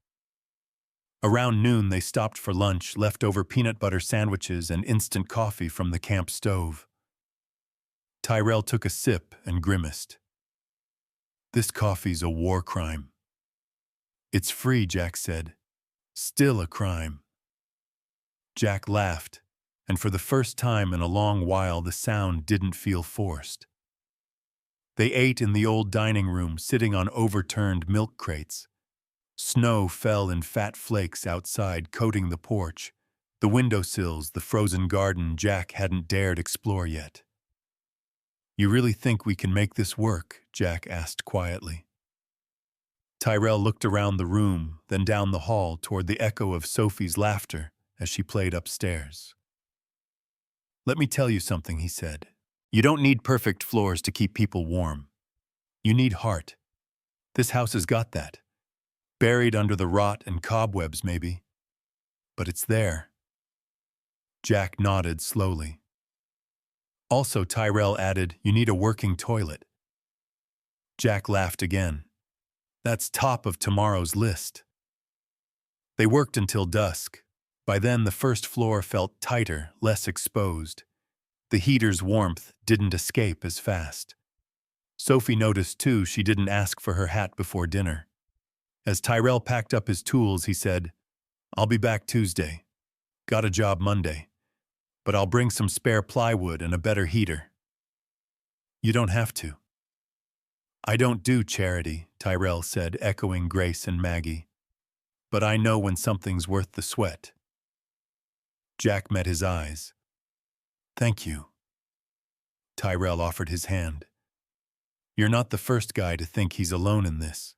Around noon, they stopped for lunch, leftover peanut butter sandwiches and instant coffee from the camp stove. Tyrell took a sip and grimaced. "This coffee's a war crime." "It's free," Jack said. "Still a crime." Jack laughed, and for the first time in a long while the sound didn't feel forced. They ate in the old dining room, sitting on overturned milk crates. Snow fell in fat flakes outside, coating the porch, the windowsills, the frozen garden Jack hadn't dared explore yet. "You really think we can make this work?" Jack asked quietly. Tyrell looked around the room, then down the hall toward the echo of Sophie's laughter as she played upstairs. "Let me tell you something," he said. "You don't need perfect floors to keep people warm. You need heart. This house has got that. Buried under the rot and cobwebs, maybe. But it's there." Jack nodded slowly. "Also," Tyrell added, "you need a working toilet." Jack laughed again. "That's top of tomorrow's list." They worked until dusk. By then, the first floor felt tighter, less exposed. The heater's warmth didn't escape as fast. Sophie noticed, too, she didn't ask for her hat before dinner. As Tyrell packed up his tools, he said, "I'll be back Tuesday. Got a job Monday. But I'll bring some spare plywood and a better heater." "You don't have to." "I don't do charity," Tyrell said, echoing Grace and Maggie. "But I know when something's worth the sweat." Jack met his eyes. "Thank you." Tyrell offered his hand. "You're not the first guy to think he's alone in this.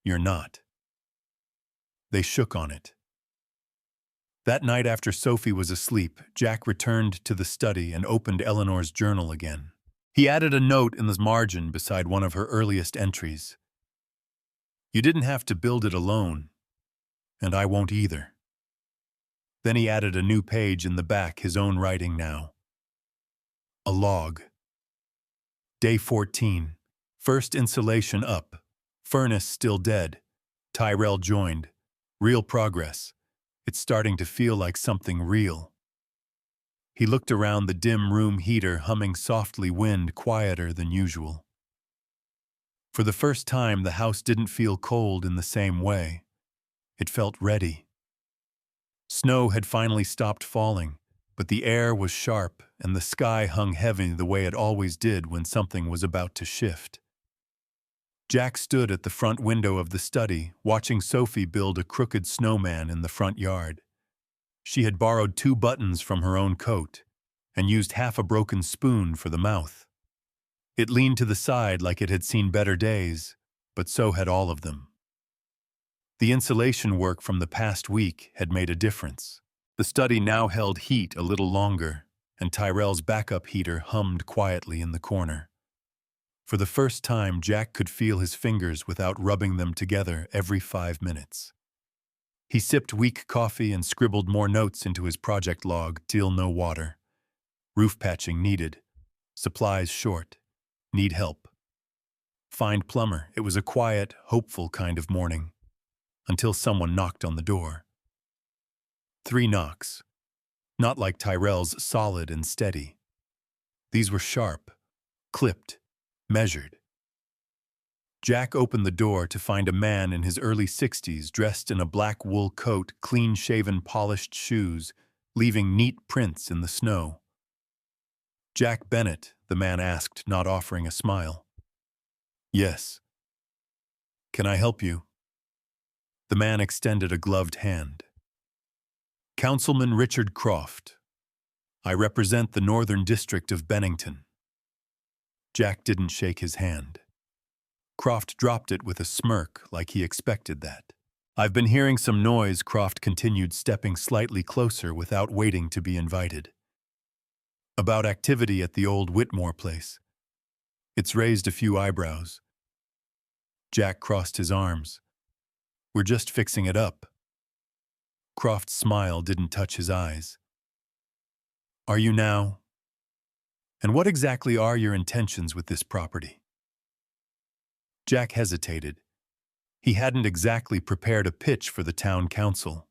You're not." They shook on it. That night after Sophie was asleep, Jack returned to the study and opened Eleanor's journal again. He added a note in the margin beside one of her earliest entries. "You didn't have to build it alone, and I won't either." Then he added a new page in the back, his own writing now. A log. Day 14. First insulation up. Furnace still dead. Tyrell joined. Real progress. It's starting to feel like something real. He looked around the dim room, heater humming softly, wind quieter than usual. For the first time, the house didn't feel cold in the same way. It felt ready. Snow had finally stopped falling, but the air was sharp and the sky hung heavy the way it always did when something was about to shift. Jack stood at the front window of the study, watching Sophie build a crooked snowman in the front yard. She had borrowed 2 buttons from her own coat and used half a broken spoon for the mouth. It leaned to the side like it had seen better days, but so had all of them. The insulation work from the past week had made a difference. The study now held heat a little longer, and Tyrell's backup heater hummed quietly in the corner. For the first time, Jack could feel his fingers without rubbing them together every 5 minutes. He sipped weak coffee and scribbled more notes into his project log. Till no water. Roof patching needed. Supplies short. Need help. Find plumber. It was a quiet, hopeful kind of morning. Until someone knocked on the door. 3 knocks. Not like Tyrell's, solid and steady. These were sharp, clipped, measured. Jack opened the door to find a man in his early 60s dressed in a black wool coat, clean-shaven, polished shoes, leaving neat prints in the snow. "Jack Bennett," the man asked, not offering a smile. "Yes." "Can I help you?" The man extended a gloved hand. "Councilman Richard Croft. I represent the Northern District of Bennington." Jack didn't shake his hand. Croft dropped it with a smirk, like he expected that. "I've been hearing some noise," Croft continued, stepping slightly closer without waiting to be invited. "About activity at the old Whitmore place. It's raised a few eyebrows." Jack crossed his arms. "We're just fixing it up." Croft's smile didn't touch his eyes. "Are you now? And what exactly are your intentions with this property?" Jack hesitated. He hadn't exactly prepared a pitch for the town council.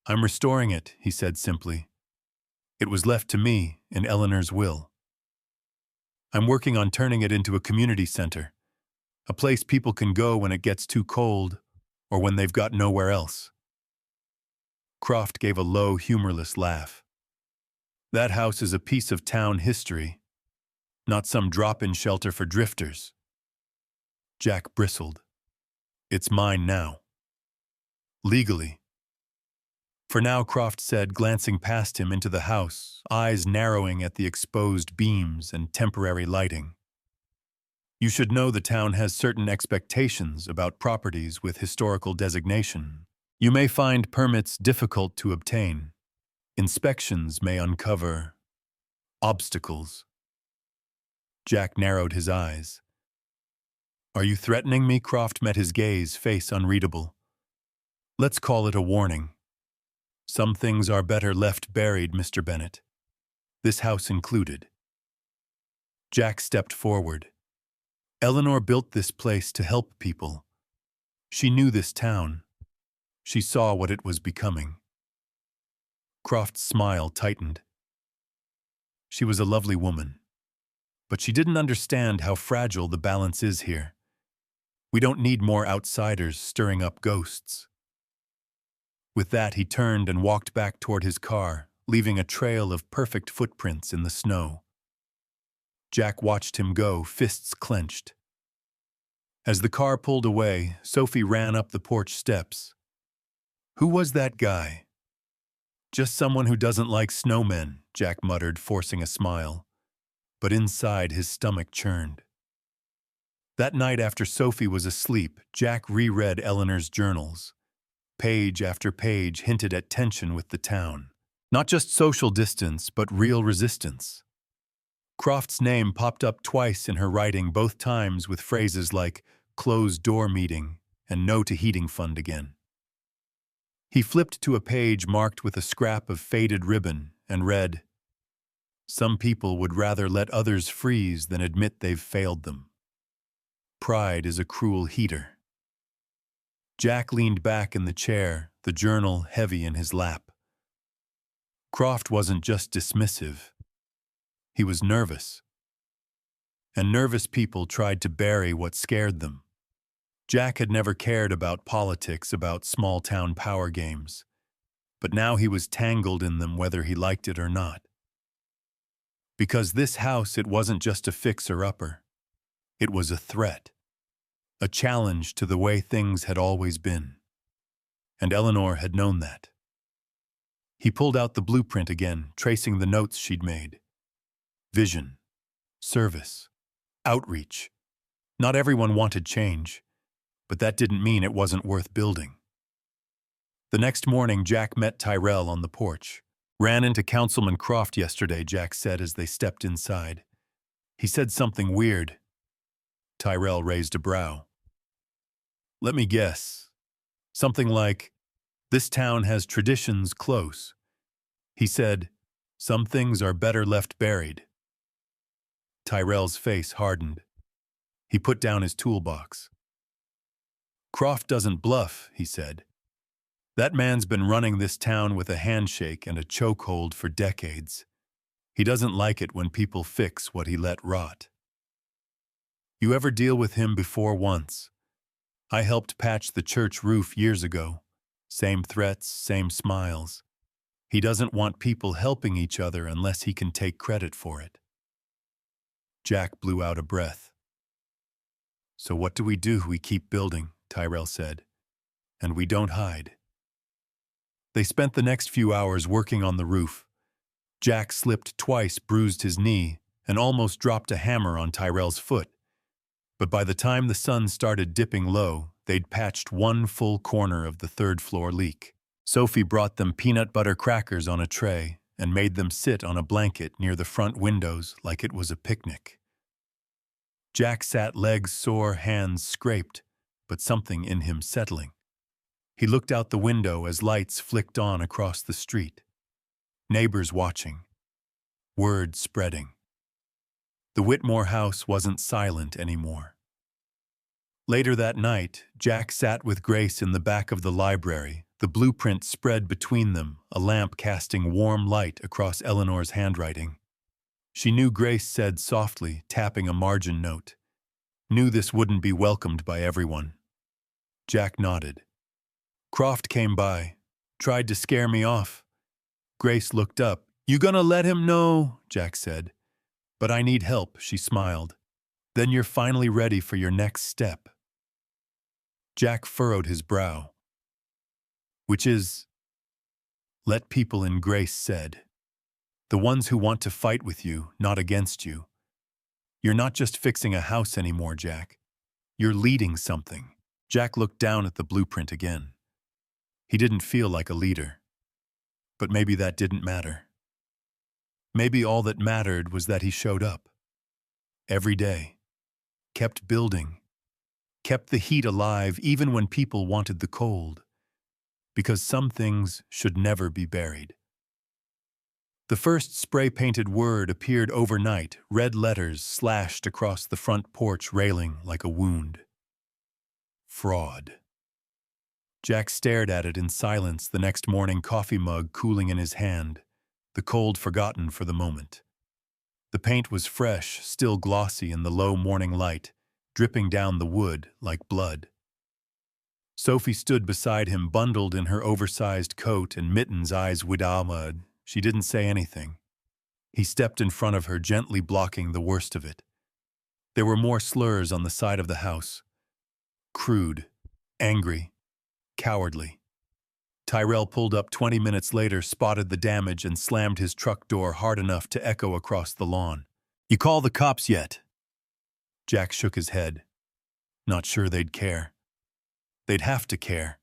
"I'm restoring it," he said simply. "It was left to me in Eleanor's will. I'm working on turning it into a community center, a place people can go when it gets too cold or when they've got nowhere else." Croft gave a low, humorless laugh. "That house is a piece of town history, not some drop-in shelter for drifters." Jack bristled. "It's mine now. Legally." "For now," Croft said, glancing past him into the house, eyes narrowing at the exposed beams and temporary lighting. "You should know the town has certain expectations about properties with historical designation. You may find permits difficult to obtain. Inspections may uncover obstacles." Jack narrowed his eyes. "Are you threatening me?" Croft met his gaze, face unreadable. "Let's call it a warning. Some things are better left buried, Mr. Bennett. This house included." Jack stepped forward. "Eleanor built this place to help people. She knew this town. She saw what it was becoming." Croft's smile tightened. She was a lovely woman, but she didn't understand how fragile the balance is here. We don't need more outsiders stirring up ghosts. With that, he turned and walked back toward his car, leaving a trail of perfect footprints in the snow. Jack watched him go, fists clenched. As the car pulled away, Sophie ran up the porch steps. "Who was that guy?" "Just someone who doesn't like snowmen," Jack muttered, forcing a smile. But inside, his stomach churned. That night after Sophie was asleep, Jack reread Eleanor's journals. Page after page hinted at tension with the town. Not just social distance, but real resistance. Croft's name popped up twice in her writing, both times with phrases like "closed door meeting" and "no to heating fund again." He flipped to a page marked with a scrap of faded ribbon and read, "Some people would rather let others freeze than admit they've failed them. Pride is a cruel heater." Jack leaned back in the chair, the journal heavy in his lap. Croft wasn't just dismissive. He was nervous. and nervous people tried to bury what scared them. Jack had never cared about politics, about small-town power games, but now he was tangled in them whether he liked it or not. Because this house, it wasn't just a fixer-upper. It was a threat, a challenge to the way things had always been. And Eleanor had known that. He pulled out the blueprint again, tracing the notes she'd made. Vision, service, outreach. Not everyone wanted change, but that didn't mean it wasn't worth building. The next morning, Jack met Tyrell on the porch. Ran into Councilman Croft yesterday, Jack said as they stepped inside. He said something weird. Tyrell raised a brow. Let me guess. Something like, this town has traditions close. He said, some things are better left buried. Tyrell's face hardened. He put down his toolbox. Croft doesn't bluff, he said. That man's been running this town with a handshake and a chokehold for decades. He doesn't like it when people fix what he let rot. You ever deal with him before once? I helped patch the church roof years ago. Same threats, same smiles. He doesn't want people helping each other unless he can take credit for it. Jack blew out a breath. So what do? We keep building, Tyrell said. And we don't hide. They spent the next few hours working on the roof. Jack slipped twice, bruised his knee, and almost dropped a hammer on Tyrell's foot. But by the time the sun started dipping low, they'd patched one full corner of the third-floor leak. Sophie brought them peanut butter crackers on a tray and made them sit on a blanket near the front windows like it was a picnic. Jack sat legs sore, hands scraped, but something in him settling. He looked out the window as lights flicked on across the street. Neighbors watching. Word spreading. The Whitmore house wasn't silent anymore. Later that night, Jack sat with Grace in the back of the library, the blueprint spread between them, a lamp casting warm light across Eleanor's handwriting. She knew Grace said softly, tapping a margin note. Knew this wouldn't be welcomed by everyone. Jack nodded. Croft came by, tried to scare me off. Grace looked up. You gonna let him know? Jack said. But I need help, she smiled. Then you're finally ready for your next step. Jack furrowed his brow. Which is, let people in, Grace said. The ones who want to fight with you, not against you. You're not just fixing a house anymore, Jack. You're leading something. Jack looked down at the blueprint again. He didn't feel like a leader. But maybe that didn't matter. Maybe all that mattered was that he showed up. Every day. Kept building. Kept the heat alive even when people wanted the cold. Because some things should never be buried. The first spray-painted word appeared overnight, red letters slashed across the front porch railing like a wound. Fraud. Jack stared at it in silence, the next morning, coffee mug cooling in his hand, the cold forgotten for the moment. The paint was fresh, still glossy in the low morning light, dripping down the wood like blood. Sophie stood beside him, bundled in her oversized coat and mittens, eyes wide. She didn't say anything. He stepped in front of her, gently blocking the worst of it. There were more slurs on the side of the house. Crude, angry, cowardly. Tyrell pulled up 20 minutes later, spotted the damage, and slammed his truck door hard enough to echo across the lawn. You call the cops yet? Jack shook his head. Not sure they'd care. They'd have to care.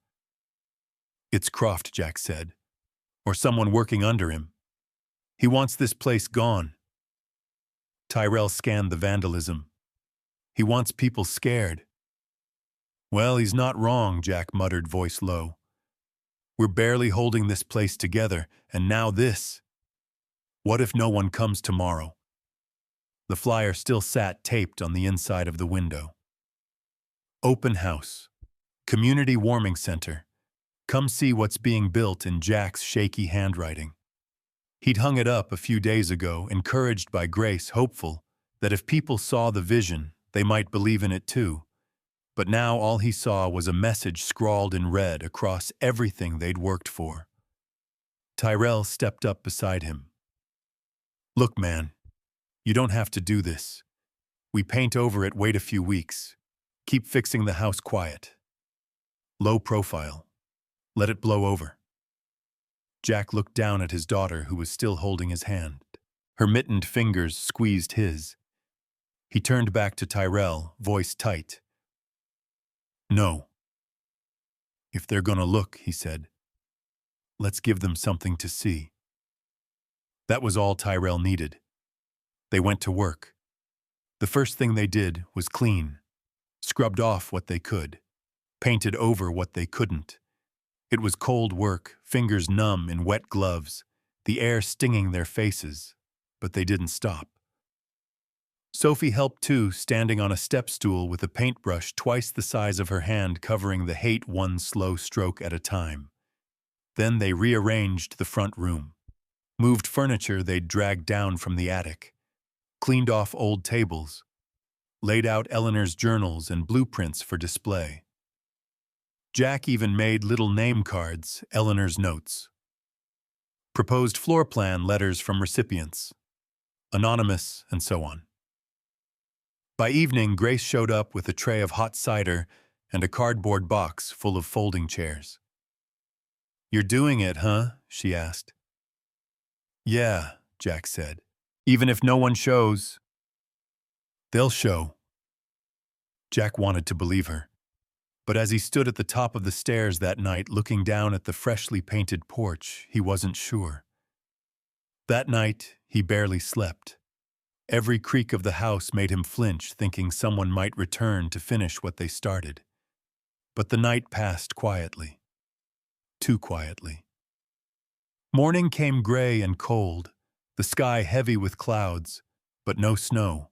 It's Croft, Jack said. Or someone working under him. He wants this place gone. Tyrell scanned the vandalism. He wants people scared. Well, he's not wrong, Jack muttered, voice low. We're barely holding this place together, and now this. What if no one comes tomorrow? The flyer still sat taped on the inside of the window. Open house. Community warming center. Come see what's being built, in Jack's shaky handwriting. He'd hung it up a few days ago, encouraged by Grace, hopeful, that if people saw the vision, they might believe in it too. But now all he saw was a message scrawled in red across everything they'd worked for. Tyrell stepped up beside him. "Look, man, you don't have to do this. We paint over it, wait a few weeks. Keep fixing the house quiet. Low profile. Let it blow over." Jack looked down at his daughter, who was still holding his hand. Her mittened fingers squeezed his. He turned back to Tyrell, voice tight. "No. If they're gonna look," he said, "let's give them something to see." That was all Tyrell needed. They went to work. The first thing they did was clean, scrubbed off what they could, painted over what they couldn't. It was cold work, fingers numb in wet gloves, the air stinging their faces, but they didn't stop. Sophie helped too, standing on a step stool with a paintbrush twice the size of her hand covering the hate one slow stroke at a time. Then they rearranged the front room, moved furniture they'd dragged down from the attic, cleaned off old tables, laid out Eleanor's journals and blueprints for display. Jack even made little name cards, Eleanor's notes. Proposed floor plan letters from recipients, anonymous, and so on. By evening, Grace showed up with a tray of hot cider and a cardboard box full of folding chairs. "You're doing it, huh?" she asked. "Yeah," Jack said. "Even if no one shows." "They'll show." Jack wanted to believe her. But as he stood at the top of the stairs that night looking down at the freshly painted porch, he wasn't sure. That night, he barely slept. Every creak of the house made him flinch, thinking someone might return to finish what they started. But the night passed quietly. Too quietly. Morning came gray and cold, the sky heavy with clouds, but no snow.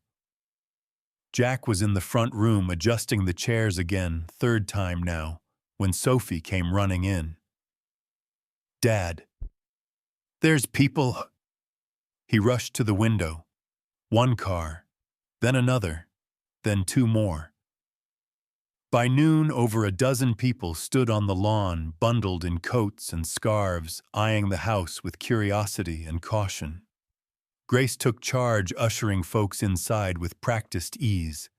Jack was in the front room adjusting the chairs again, third time now, when Sophie came running in. "Dad, there's people." He rushed to the window. One car, then another, then two more. By noon, over a dozen people stood on the lawn, bundled in coats and scarves, eyeing the house with curiosity and caution. Grace took charge, ushering folks inside with practiced ease.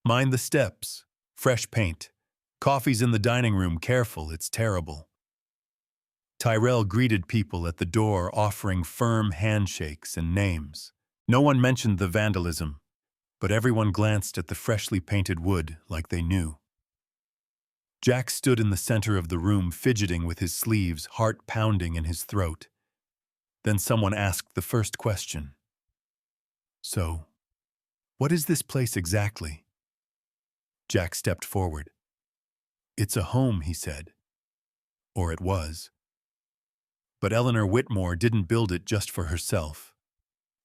"Mind the steps, fresh paint. Coffee's in the dining room, careful, it's terrible." Tyrell greeted people at the door, offering firm handshakes and names. No one mentioned the vandalism, but everyone glanced at the freshly painted wood like they knew. Jack stood in the center of the room, fidgeting with his sleeves, heart pounding in his throat. Then someone asked the first question. "So, what is this place exactly?" Jack stepped forward. "It's a home," he said. Or it was. But Eleanor Whitmore didn't build it just for herself.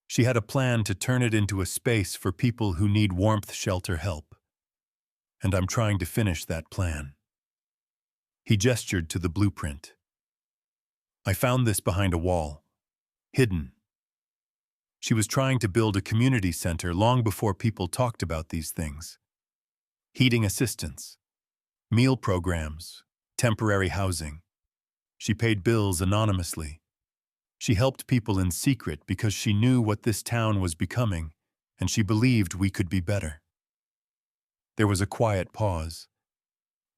She had a plan to turn it into a space for people who need warmth, shelter, help. And I'm trying to finish that plan. He gestured to the blueprint. "I found this behind a wall. Hidden." She was trying to build a community center long before people talked about these things. Heating assistance, meal programs, temporary housing. She paid bills anonymously. She helped people in secret because she knew what this town was becoming, and she believed we could be better. There was a quiet pause.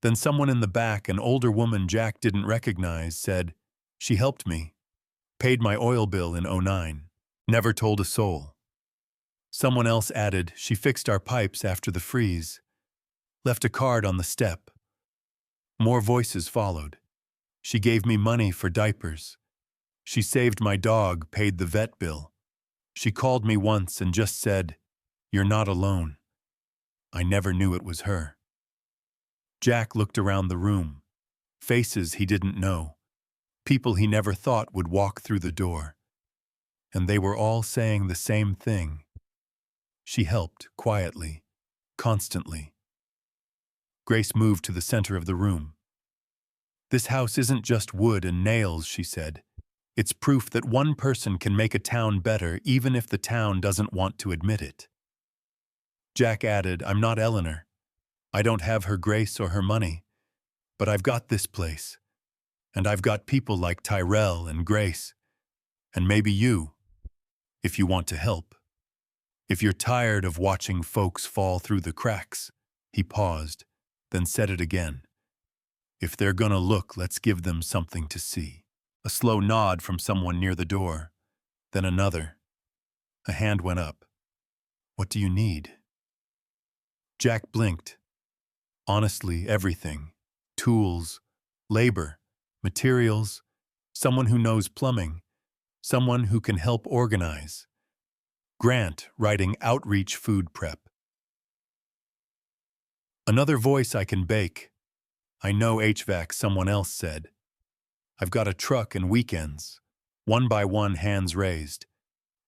Then someone in the back, an older woman Jack didn't recognize, said, "She helped me. Paid my oil bill in '09. Never told a soul." Someone else added, "She fixed our pipes after the freeze. Left a card on the step." More voices followed. "She gave me money for diapers. She saved my dog, paid the vet bill. She called me once and just said, 'You're not alone.' I never knew it was her." Jack looked around the room. Faces he didn't know. People he never thought would walk through the door. And they were all saying the same thing. She helped, quietly, constantly. Grace moved to the center of the room. "This house isn't just wood and nails," she said. "It's proof that one person can make a town better even if the town doesn't want to admit it." Jack added, "I'm not Eleanor. I don't have her grace or her money. But I've got this place. And I've got people like Tyrell and Grace. And maybe you, if you want to help. If you're tired of watching folks fall through the cracks." He paused, then said it again. "If they're gonna look, let's give them something to see." A slow nod from someone near the door. Then another. A hand went up. "What do you need?" Jack blinked. Honestly, everything. Tools, labor, materials, someone who knows plumbing, someone who can help organize. Grant writing outreach food prep. "Another voice I can bake. I know HVAC," someone else said. "I've got a truck and weekends." One by one, hands raised.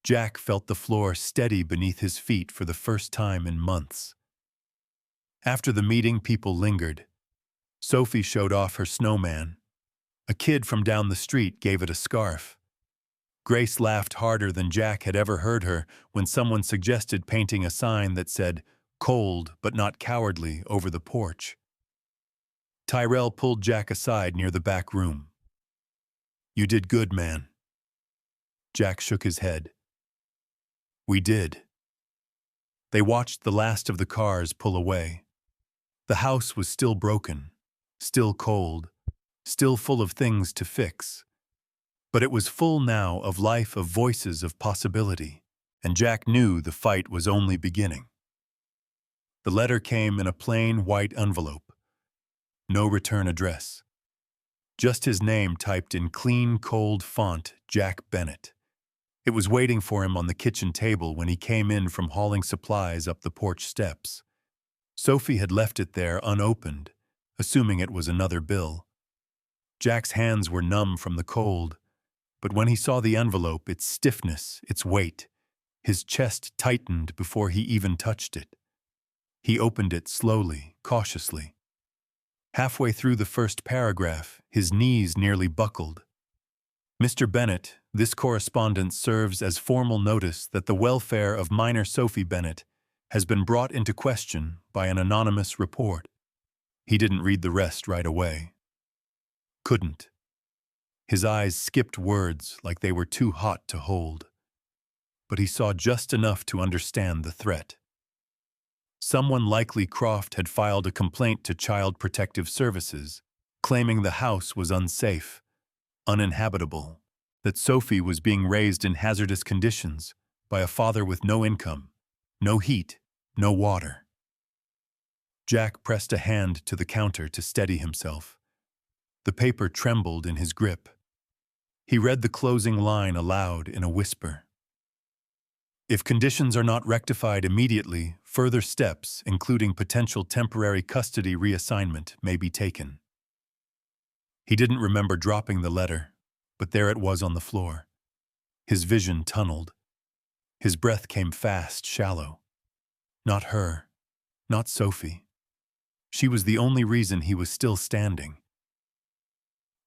Jack felt the floor steady beneath his feet for the first time in months. After the meeting, people lingered. Sophie showed off her snowman. A kid from down the street gave it a scarf. Grace laughed harder than Jack had ever heard her when someone suggested painting a sign that said, "Cold but not cowardly," over the porch. Tyrell pulled Jack aside near the back room. "You did good, man." Jack shook his head. "We did." They watched the last of the cars pull away. The house was still broken, still cold, still full of things to fix. But it was full now of life, of voices, of possibility, and Jack knew the fight was only beginning. The letter came in a plain white envelope. No return address. Just his name typed in clean, cold font, Jack Bennett. It was waiting for him on the kitchen table when he came in from hauling supplies up the porch steps. Sophie had left it there unopened, assuming it was another bill. Jack's hands were numb from the cold, but when he saw the envelope, its stiffness, its weight, his chest tightened before he even touched it. He opened it slowly, cautiously. Halfway through the first paragraph, his knees nearly buckled. "Mr. Bennett, this correspondence serves as formal notice that the welfare of minor Sophie Bennett has been brought into question by an anonymous report." He didn't read the rest right away. Couldn't. His eyes skipped words like they were too hot to hold. But he saw just enough to understand the threat. Someone, likely Croft, had filed a complaint to Child Protective Services, claiming the house was unsafe, uninhabitable, that Sophie was being raised in hazardous conditions by a father with no income, no heat, no water. Jack pressed a hand to the counter to steady himself. The paper trembled in his grip. He read the closing line aloud in a whisper. "If conditions are not rectified immediately, further steps, including potential temporary custody reassignment, may be taken." He didn't remember dropping the letter, but there it was on the floor. His vision tunneled. His breath came fast, shallow. Not her. Not Sophie. She was the only reason he was still standing.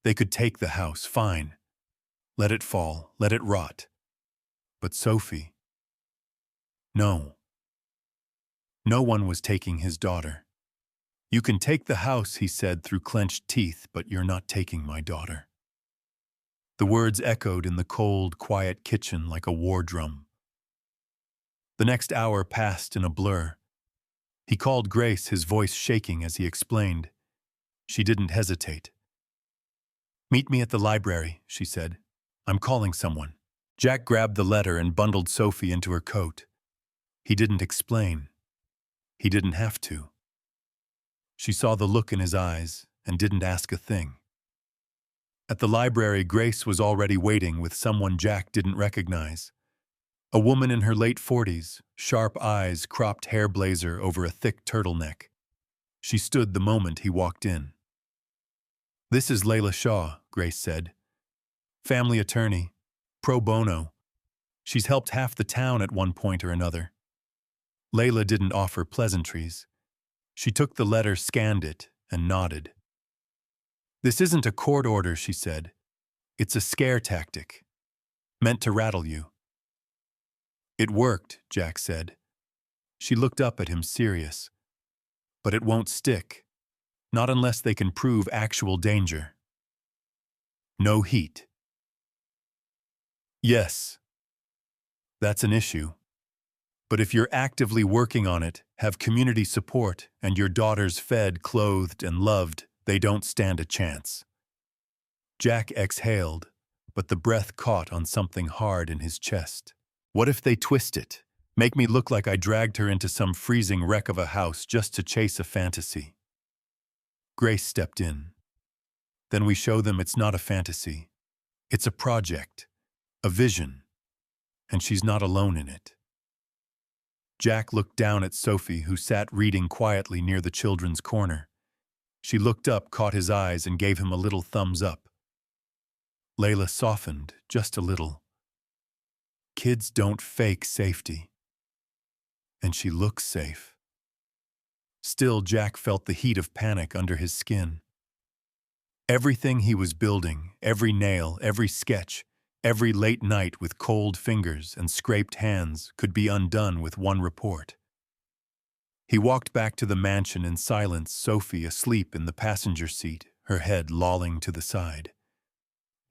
They could take the house, fine. Let it fall, let it rot. But Sophie? No. No one was taking his daughter. "You can take the house," he said through clenched teeth, "but you're not taking my daughter." The words echoed in the cold, quiet kitchen like a war drum. The next hour passed in a blur. He called Grace, his voice shaking as he explained. She didn't hesitate. "Meet me at the library," she said. "I'm calling someone." Jack grabbed the letter and bundled Sophie into her coat. He didn't explain. He didn't have to. She saw the look in his eyes and didn't ask a thing. At the library, Grace was already waiting with someone Jack didn't recognize. A woman in her late 40s, sharp eyes, cropped hair blazer over a thick turtleneck. She stood the moment he walked in. "This is Layla Shaw," Grace said. "Family attorney, pro bono. She's helped half the town at one point or another." Layla didn't offer pleasantries. She took the letter, scanned it, and nodded. "This isn't a court order," she said. "It's a scare tactic, meant to rattle you." "It worked," Jack said. She looked up at him serious. But it won't stick. Not unless they can prove actual danger. No heat. Yes, that's an issue. But if you're actively working on it, have community support, and your daughter's fed, clothed, and loved, they don't stand a chance. Jack exhaled, but the breath caught on something hard in his chest. What if they twist it? Make me look like I dragged her into some freezing wreck of a house just to chase a fantasy. Grace stepped in. Then we show them it's not a fantasy. It's a project, a vision, and she's not alone in it. Jack looked down at Sophie, who sat reading quietly near the children's corner. She looked up, caught his eyes, and gave him a little thumbs up. Layla softened, just a little. Kids don't fake safety. And she looks safe. Still, Jack felt the heat of panic under his skin. Everything he was building, every nail, every sketch, every late night with cold fingers and scraped hands could be undone with one report. He walked back to the mansion in silence, Sophie asleep in the passenger seat, her head lolling to the side.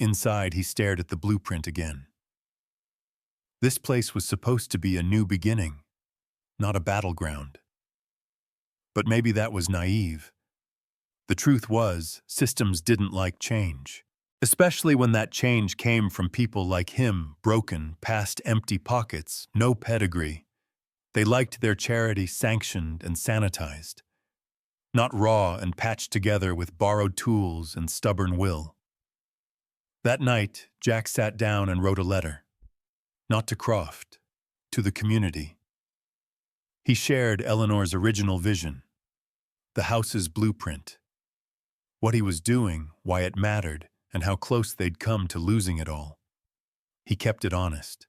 Inside, he stared at the blueprint again. This place was supposed to be a new beginning, not a battleground. But maybe that was naive. The truth was, systems didn't like change. Especially when that change came from people like him, broken, past empty pockets, no pedigree. They liked their charity sanctioned and sanitized, not raw and patched together with borrowed tools and stubborn will. That night, Jack sat down and wrote a letter. Not to Croft, to the community. He shared Eleanor's original vision, the house's blueprint, what he was doing, why it mattered, and how close they'd come to losing it all. He kept it honest,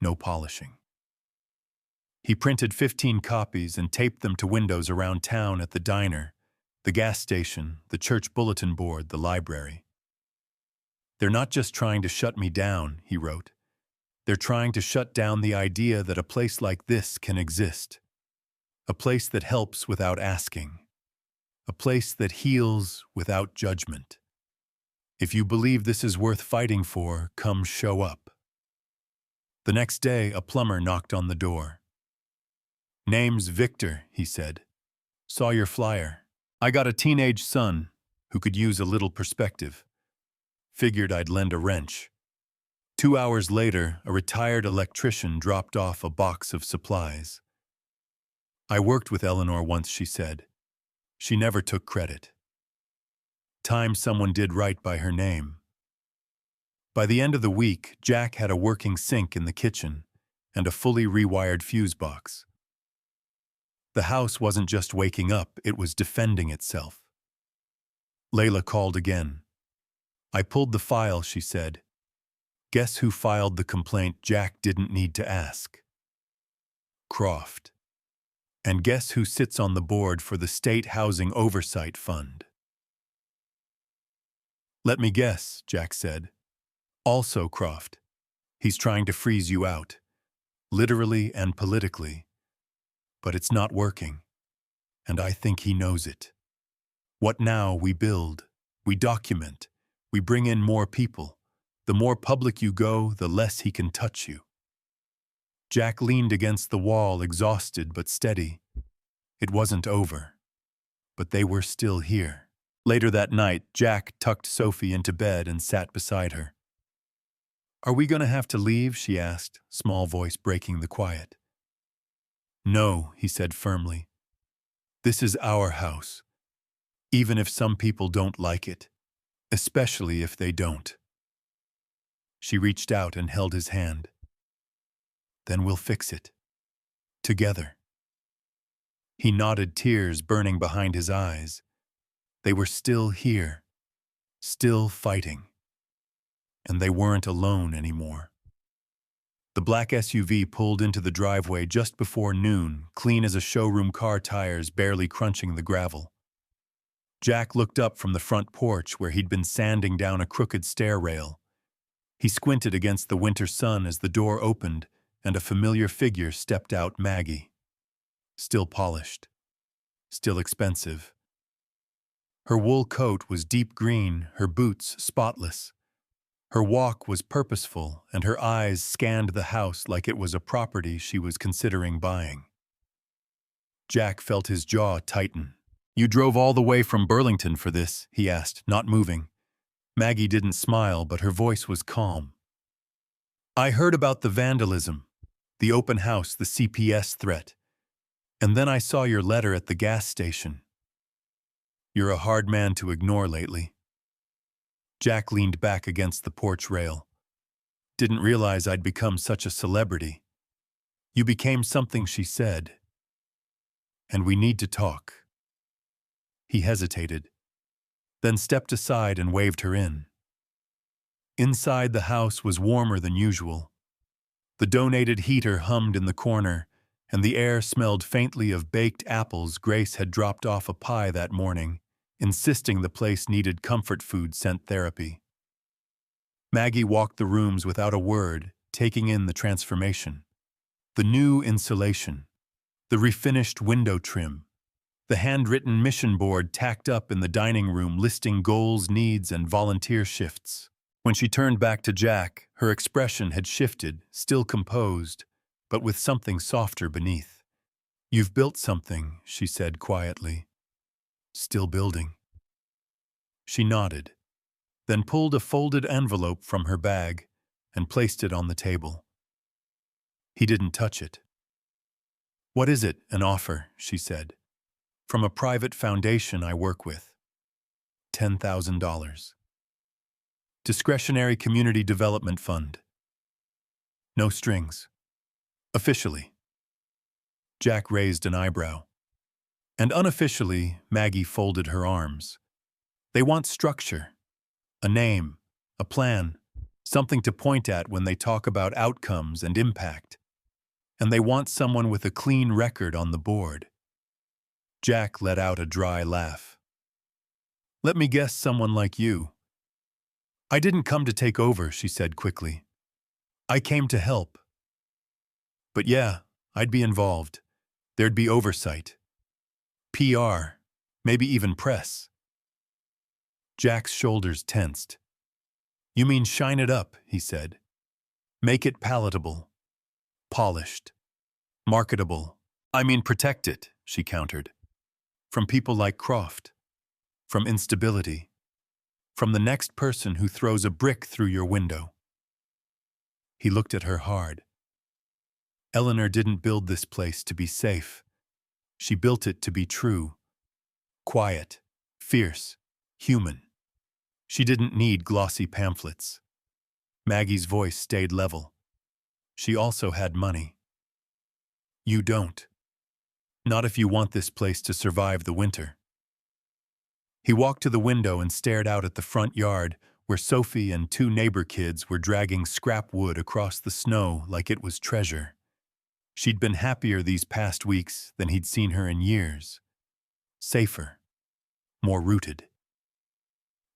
no polishing. He printed 15 copies and taped them to windows around town at the diner, the gas station, the church bulletin board, the library. They're not just trying to shut me down, he wrote. They're trying to shut down the idea that a place like this can exist. A place that helps without asking. A place that heals without judgment. If you believe this is worth fighting for, come show up. The next day, a plumber knocked on the door. Name's Victor, he said. Saw your flyer. I got a teenage son who could use a little perspective. Figured I'd lend a wrench. 2 hours later, a retired electrician dropped off a box of supplies. I worked with Eleanor once, she said. She never took credit. Time someone did right by her name. By the end of the week, Jack had a working sink in the kitchen and a fully rewired fuse box. The house wasn't just waking up, it was defending itself. Layla called again. I pulled the file, she said. Guess who filed the complaint Jack didn't need to ask? Croft. And guess who sits on the board for the State Housing Oversight Fund? Let me guess, Jack said. Also Croft. He's trying to freeze you out, literally and politically. But it's not working, and I think he knows it. What now? We build, we document, we bring in more people. The more public you go, the less he can touch you. Jack leaned against the wall, exhausted but steady. It wasn't over, but they were still here. Later that night, Jack tucked Sophie into bed and sat beside her. Are we going to have to leave? She asked, small voice breaking the quiet. No, he said firmly. This is our house, even if some people don't like it, especially if they don't. She reached out and held his hand. Then we'll fix it. Together. He nodded, tears burning behind his eyes. They were still here, still fighting. And they weren't alone anymore. The black SUV pulled into the driveway just before noon, clean as a showroom car, tires barely crunching the gravel. Jack looked up from the front porch where he'd been sanding down a crooked stair rail. He squinted against the winter sun as the door opened and a familiar figure stepped out, Maggie. still polished, still expensive. Her wool coat was deep green, her boots spotless. Her walk was purposeful, and her eyes scanned the house like it was a property she was considering buying. Jack felt his jaw tighten. "You drove all the way from Burlington for this?" he asked, not moving. Maggie didn't smile, but her voice was calm. "I heard about the vandalism, the open house, the CPS threat. And then I saw your letter at the gas station. You're a hard man to ignore lately." Jack leaned back against the porch rail. "Didn't realize I'd become such a celebrity." "You became something," she said. "And we need to talk." He hesitated, then stepped aside and waved her in. Inside, the house was warmer than usual. The donated heater hummed in the corner, and the air smelled faintly of baked apples Grace had dropped off a pie that morning, insisting the place needed comfort food scent therapy. Maggie walked the rooms without a word, taking in the transformation. The new insulation, the refinished window trim, the handwritten mission board tacked up in the dining room listing goals, needs, and volunteer shifts. When she turned back to Jack, her expression had shifted, still composed, but with something softer beneath. "You've built something," she said quietly. "Still building." She nodded, then pulled a folded envelope from her bag and placed it on the table. He didn't touch it. "What is it?" "An offer," she said. "From a private foundation I work with. $10,000. Discretionary Community Development Fund. No strings. Officially." Jack raised an eyebrow. And unofficially, Maggie folded her arms. "They want structure. A name, a plan, something to point at when they talk about outcomes and impact. And they want someone with a clean record on the board." Jack let out a dry laugh. "Let me guess, someone like you." "I didn't come to take over," she said quickly. "I came to help." "But yeah, I'd be involved. There'd be oversight. PR, maybe even press." Jack's shoulders tensed. "You mean shine it up," he said. "Make it palatable, polished, marketable." "I mean protect it," she countered. "From people like Croft. From instability. From the next person who throws a brick through your window." He looked at her hard. "Eleanor didn't build this place to be safe. She built it to be true. Quiet, fierce, human. She didn't need glossy pamphlets." Maggie's voice stayed level. "She also had money. You don't. Not if you want this place to survive the winter." He walked to the window and stared out at the front yard, where Sophie and two neighbor kids were dragging scrap wood across the snow like it was treasure. She'd been happier these past weeks than he'd seen her in years. Safer. More rooted.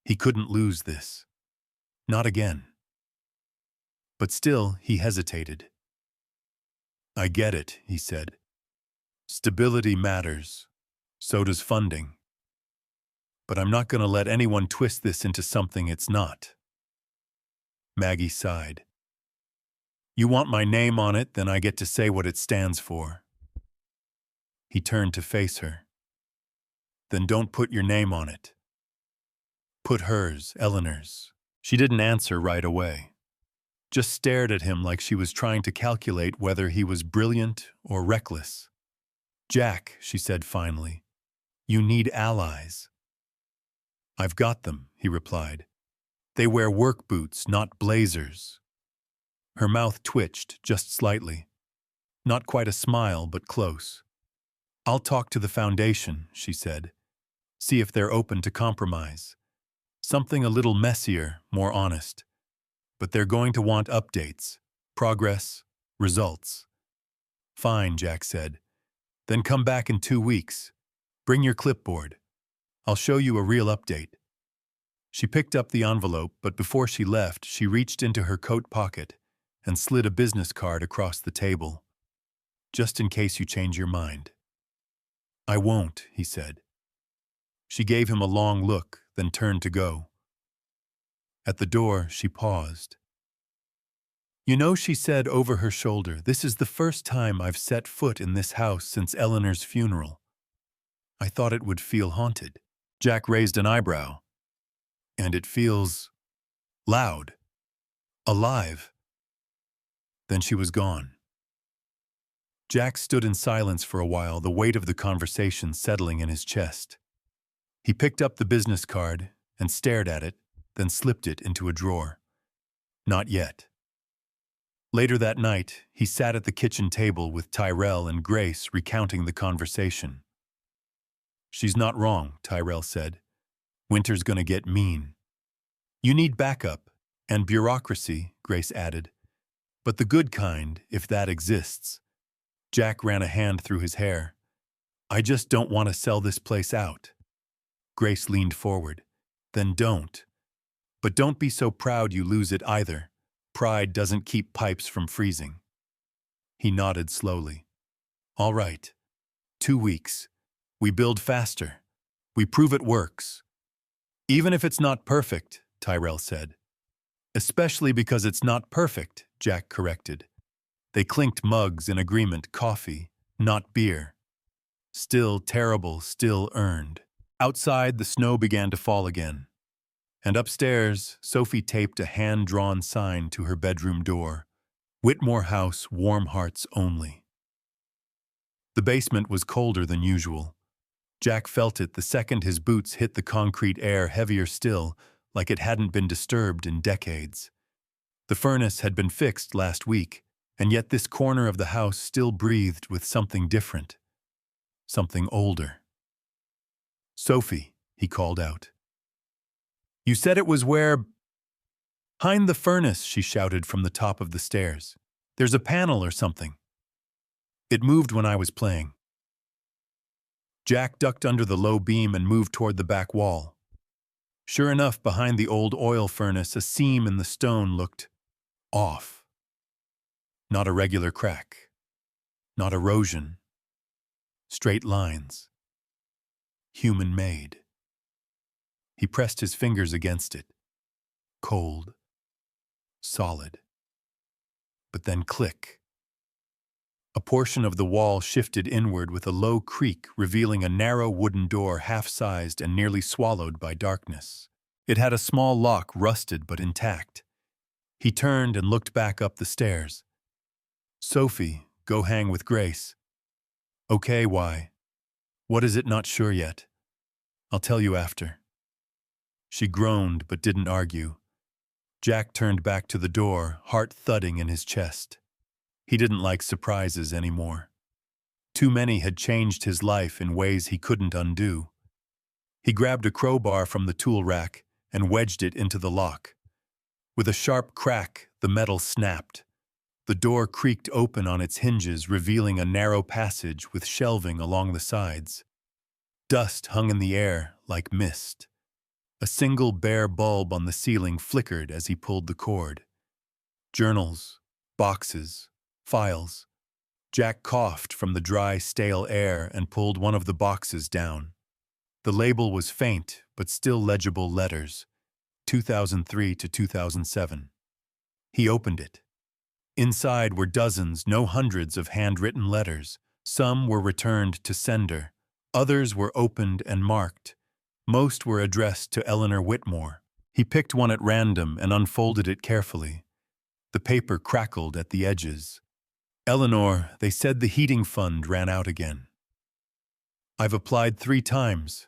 He couldn't lose this. Not again. But still, he hesitated. "I get it," he said. "Stability matters. So does funding. But I'm not going to let anyone twist this into something it's not." Maggie sighed. "You want my name on it, then I get to say what it stands for." He turned to face her. "Then don't put your name on it. Put hers, Eleanor's." She didn't answer right away. Just stared at him like she was trying to calculate whether he was brilliant or reckless. "Jack," she said finally, "you need allies." "I've got them," he replied. "They wear work boots, not blazers." Her mouth twitched just slightly. Not quite a smile, but close. "I'll talk to the foundation," she said. "See if they're open to compromise. Something a little messier, more honest. But they're going to want updates, progress, results." "Fine," Jack said. "Then come back in 2 weeks. Bring your clipboard. I'll show you a real update." She picked up the envelope, but before she left, she reached into her coat pocket and slid a business card across the table. "Just in case you change your mind." I won't, he said. She gave him a long look, then turned to go. At the door, she paused. You know, she said over her shoulder, this is the first time I've set foot in this house since Eleanor's funeral. I thought it would feel haunted. Jack raised an eyebrow. And it feels loud, alive. Then she was gone. Jack stood in silence for a while, the weight of the conversation settling in his chest. He picked up the business card and stared at it, then slipped it into a drawer. Not yet. Later that night, he sat at the kitchen table with Tyrell and Grace recounting the conversation. She's not wrong, Tyrell said. Winter's gonna get mean. You need backup and bureaucracy, Grace added. But the good kind, if that exists. Jack ran a hand through his hair. I just don't want to sell this place out. Grace leaned forward. Then don't. But don't be so proud you lose it either. Pride doesn't keep pipes from freezing. He nodded slowly. All right. 2 weeks. We build faster. We prove it works. Even if it's not perfect, Tyrell said. Especially because it's not perfect, Jack corrected. They clinked mugs in agreement, coffee, not beer. Still terrible, still earned. Outside, the snow began to fall again. And upstairs, Sophie taped a hand-drawn sign to her bedroom door. Whitmore House, warm hearts only. The basement was colder than usual. Jack felt it the second his boots hit the concrete air, heavier still, like it hadn't been disturbed in decades. The furnace had been fixed last week, and yet this corner of the house still breathed with something different. Something older. Sophie, he called out. You said it was where... Behind the furnace, she shouted from the top of the stairs. There's a panel or something. It moved when I was playing. Jack ducked under the low beam and moved toward the back wall. Sure enough, behind the old oil furnace, a seam in the stone looked off. Not a regular crack. Not erosion. Straight lines. Human-made. He pressed his fingers against it. Cold. Solid. But then click. A portion of the wall shifted inward with a low creak, revealing a narrow wooden door half-sized and nearly swallowed by darkness. It had a small lock, rusted but intact. He turned and looked back up the stairs. Sophie, go hang with Grace. Okay, why? What is it? Not sure yet. I'll tell you after. She groaned but didn't argue. Jack turned back to the door, heart thudding in his chest. He didn't like surprises anymore. Too many had changed his life in ways he couldn't undo. He grabbed a crowbar from the tool rack and wedged it into the lock. With a sharp crack, the metal snapped. The door creaked open on its hinges, revealing a narrow passage with shelving along the sides. Dust hung in the air like mist. A single bare bulb on the ceiling flickered as he pulled the cord. Journals, boxes, files. Jack coughed from the dry, stale air and pulled one of the boxes down. The label was faint, but still legible letters. 2003 to 2007. He opened it. Inside were dozens, no hundreds of handwritten letters. Some were returned to sender. Others were opened and marked. Most were addressed to Eleanor Whitmore. He picked one at random and unfolded it carefully. The paper crackled at the edges. Eleanor, they said the heating fund ran out again. I've applied 3 times.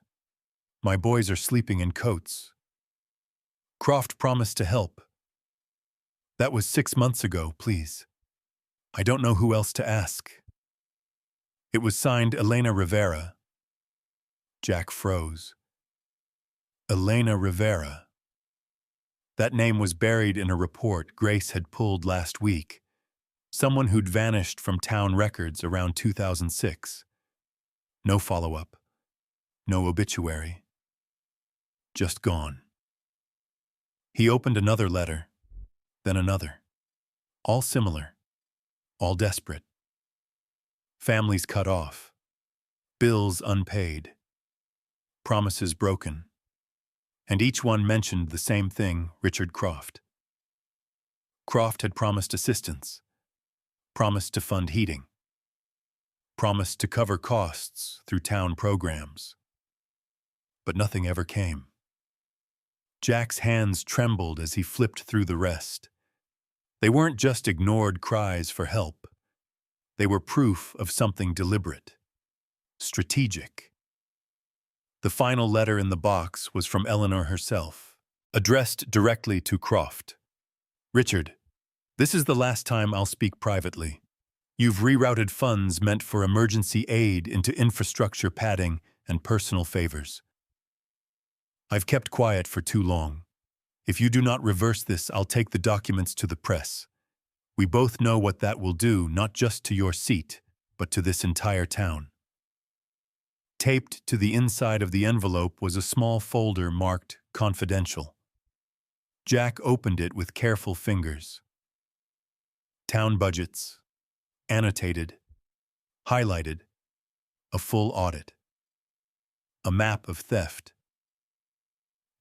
My boys are sleeping in coats. Croft promised to help. That was 6 months ago, please. I don't know who else to ask. It was signed Elena Rivera. Jack froze. Elena Rivera. That name was buried in a report Grace had pulled last week. Someone who'd vanished from town records around 2006. No follow-up. No obituary. Just gone. He opened another letter, then another. All similar. All desperate. Families cut off. bills unpaid, promises broken, and each one mentioned the same thing: Richard Croft. Croft had promised assistance, promised to fund heating, promised to cover costs through town programs. But nothing ever came. Jack's hands trembled as he flipped through the rest. They weren't just ignored cries for help. They were proof of something deliberate, strategic. The final letter in the box was from Eleanor herself, addressed directly to Croft. Richard, this is the last time I'll speak privately. You've rerouted funds meant for emergency aid into infrastructure padding and personal favors. I've kept quiet for too long. If you do not reverse this, I'll take the documents to the press. We both know what that will do, not just to your seat, but to this entire town. Taped to the inside of the envelope was a small folder marked Confidential. Jack opened it with careful fingers. Town budgets, annotated, highlighted, a full audit, a map of theft.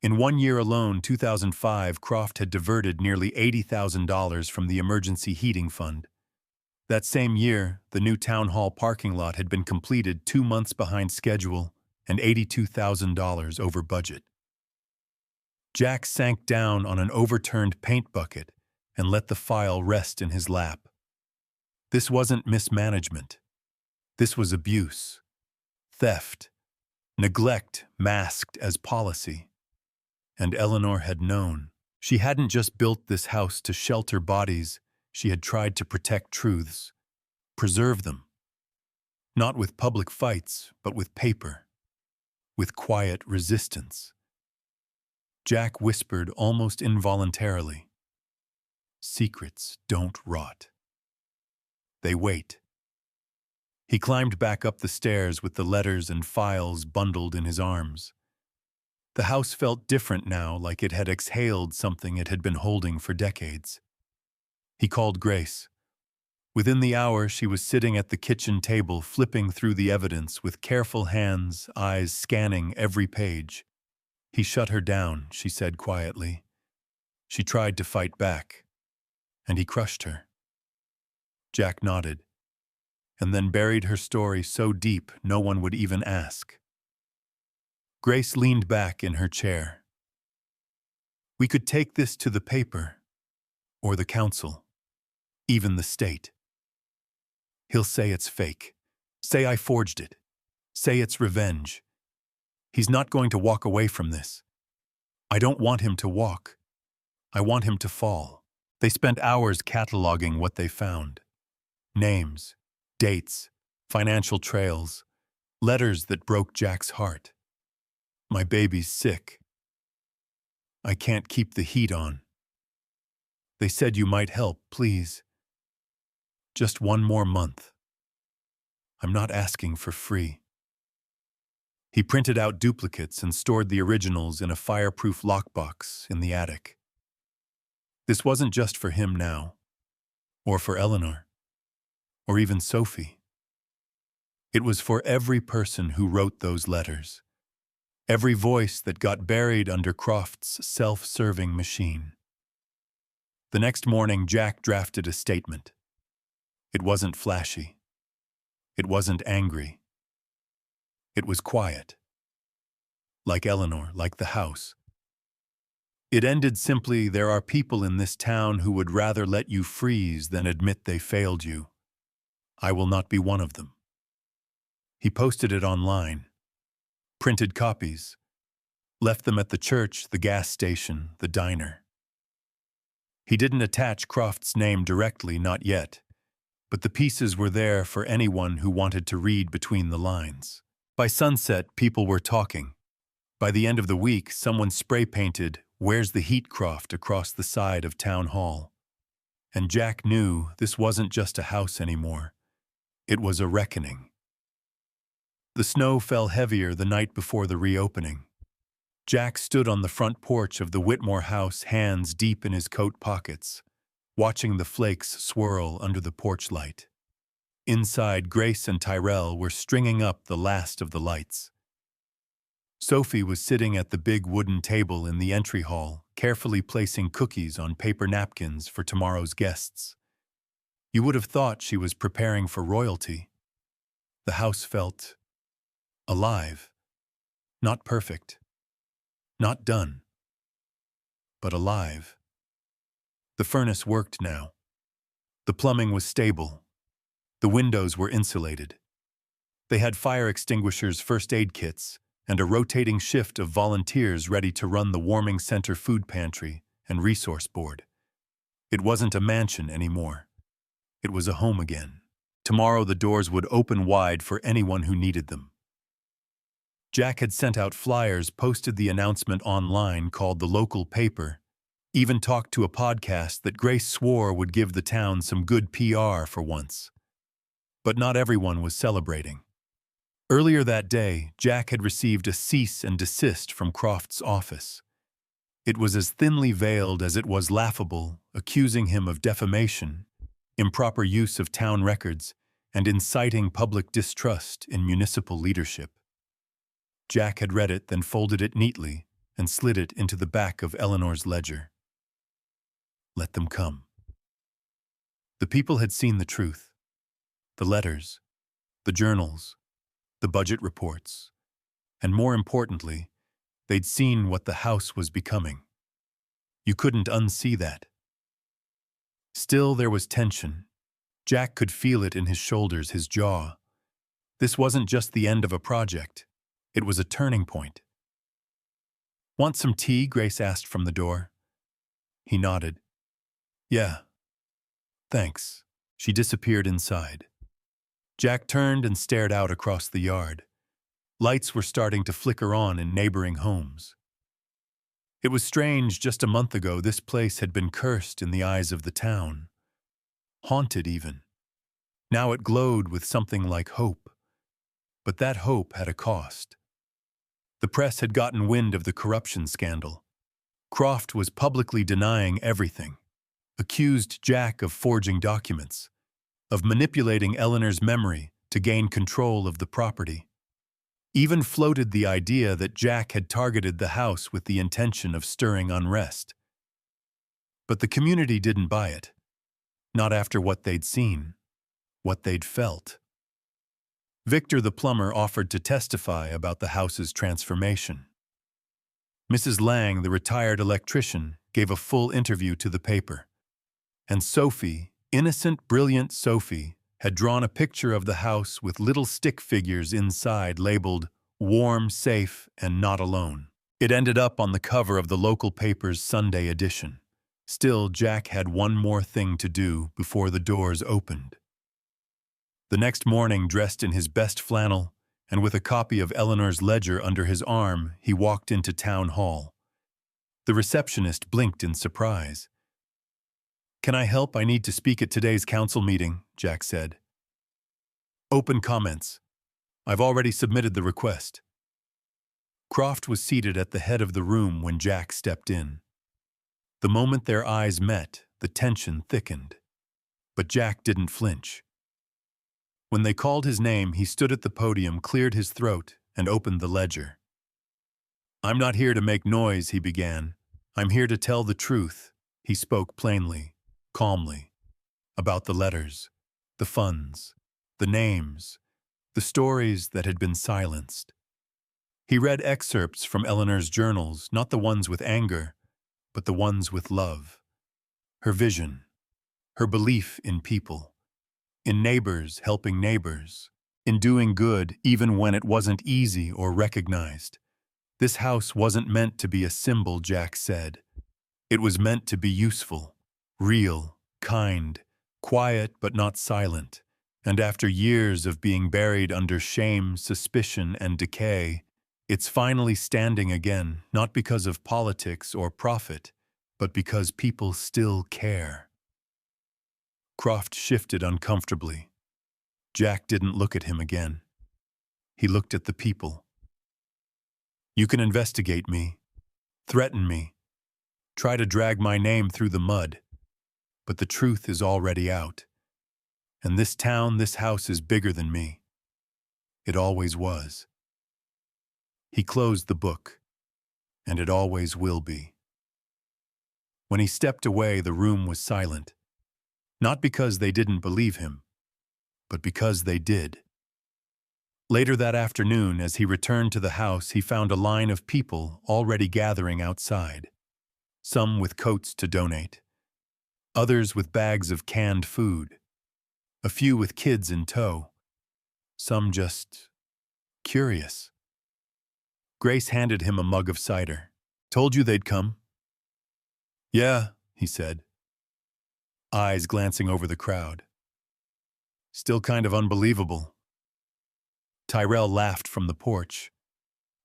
In 1 year alone, 2005, Croft had diverted nearly $80,000 from the emergency heating fund. That same year, the new town hall parking lot had been completed 2 months behind schedule and $82,000 over budget. Jack sank down on an overturned paint bucket and let the file rest in his lap. This wasn't mismanagement. This was abuse, theft, neglect masked as policy. And Eleanor had known. She hadn't just built this house to shelter bodies, she had tried to protect truths, preserve them. Not with public fights, but with paper, with quiet resistance. Jack whispered almost involuntarily, "Secrets don't rot. They wait." He climbed back up the stairs with the letters and files bundled in his arms. The house felt different now, like it had exhaled something it had been holding for decades. He called Grace. Within the hour, she was sitting at the kitchen table, flipping through the evidence with careful hands, eyes scanning every page. He shut her down, she said quietly. She tried to fight back, and he crushed her. Jack nodded, and then buried her story so deep no one would even ask. Grace leaned back in her chair. "We could take this to the paper, or the council, even the state. He'll say it's fake, say I forged it, say it's revenge. He's not going to walk away from this. I don't want him to walk. I want him to fall." They spent hours cataloging what they found. Names, dates, financial trails, letters that broke Jack's heart. "My baby's sick. I can't keep the heat on. They said you might help, please. Just 1 more month. I'm not asking for free." He printed out duplicates and stored the originals in a fireproof lockbox in the attic. This wasn't just for him now, or for Eleanor, or even Sophie. It was for every person who wrote those letters. Every voice that got buried under Croft's self-serving machine. The next morning, Jack drafted a statement. It wasn't flashy. It wasn't angry. It was quiet. Like Eleanor, like the house. It ended simply, "There are people in this town who would rather let you freeze than admit they failed you. I will not be one of them." He posted it online. Printed copies, left them at the church, the gas station, the diner. He didn't attach Croft's name directly, not yet, but the pieces were there for anyone who wanted to read between the lines. By sunset, people were talking. By the end of the week, someone spray-painted, "Where's the heat, Croft?" across the side of Town Hall. And Jack knew this wasn't just a house anymore. It was a reckoning. The snow fell heavier the night before the reopening. Jack stood on the front porch of the Whitmore house, hands deep in his coat pockets, watching the flakes swirl under the porch light. Inside, Grace and Tyrell were stringing up the last of the lights. Sophie was sitting at the big wooden table in the entry hall, carefully placing cookies on paper napkins for tomorrow's guests. You would have thought she was preparing for royalty. The house felt alive. Not perfect. Not done. But alive. The furnace worked now. The plumbing was stable. The windows were insulated. They had fire extinguishers, first aid kits, and a rotating shift of volunteers ready to run the warming center, food pantry, and resource board. It wasn't a mansion anymore. It was a home again. Tomorrow the doors would open wide for anyone who needed them. Jack had sent out flyers, posted the announcement online, called the local paper, even talked to a podcast that Grace swore would give the town some good PR for once. But not everyone was celebrating. Earlier that day, Jack had received a cease and desist from Croft's office. It was as thinly veiled as it was laughable, accusing him of defamation, improper use of town records, and inciting public distrust in municipal leadership. Jack had read it, then folded it neatly and slid it into the back of Eleanor's ledger. Let them come. The people had seen the truth. The letters, the journals, the budget reports, and more importantly, they'd seen what the house was becoming. You couldn't unsee that. Still, there was tension. Jack could feel it in his shoulders, his jaw. This wasn't just the end of a project. It was a turning point. Want some tea? Grace asked from the door. He nodded. Yeah. Thanks. She disappeared inside. Jack turned and stared out across the yard. Lights were starting to flicker on in neighboring homes. It was strange, just a month ago this place had been cursed in the eyes of the town. Haunted even. Now it glowed with something like hope. But that hope had a cost. The press had gotten wind of the corruption scandal. Croft was publicly denying everything. Accused Jack of forging documents, of manipulating Eleanor's memory to gain control of the property. Even floated the idea that Jack had targeted the house with the intention of stirring unrest. But the community didn't buy it. Not after what they'd seen, what they'd felt. Victor the plumber offered to testify about the house's transformation. Mrs. Lang, the retired electrician, gave a full interview to the paper. And Sophie, innocent, brilliant Sophie, had drawn a picture of the house with little stick figures inside labeled "Warm, Safe, and Not Alone." It ended up on the cover of the local paper's Sunday edition. Still, Jack had one more thing to do before the doors opened. The next morning, dressed in his best flannel and with a copy of Eleanor's ledger under his arm, he walked into town hall. The receptionist blinked in surprise. "Can I help? I need to speak at today's council meeting," Jack said. "Open comments. I've already submitted the request." Croft was seated at the head of the room when Jack stepped in. The moment their eyes met, the tension thickened. But Jack didn't flinch. When they called his name, he stood at the podium, cleared his throat, and opened the ledger. "I'm not here to make noise," he began. "I'm here to tell the truth." He spoke plainly, calmly, about the letters, the funds, the names, the stories that had been silenced. He read excerpts from Eleanor's journals, not the ones with anger, but the ones with love. Her vision, her belief in people, in neighbors helping neighbors, in doing good even when it wasn't easy or recognized. This house wasn't meant to be a symbol, Jack said. It was meant to be useful, real, kind, quiet but not silent. And after years of being buried under shame, suspicion, and decay, it's finally standing again, not because of politics or profit, but because people still care. Croft shifted uncomfortably. Jack didn't look at him again. He looked at the people. "You can investigate me, threaten me, try to drag my name through the mud, but the truth is already out. And this town, this house is bigger than me. It always was. He closed the book, and it always will be. When he stepped away, the room was silent, not because they didn't believe him, but because they did. Later that afternoon, as he returned to the house, he found a line of people already gathering outside, some with coats to donate, others with bags of canned food, a few with kids in tow, some just curious. Grace handed him a mug of cider. "Told you they'd come." "Yeah," he said, eyes glancing over the crowd. "Still kind of unbelievable." Tyrell laughed from the porch.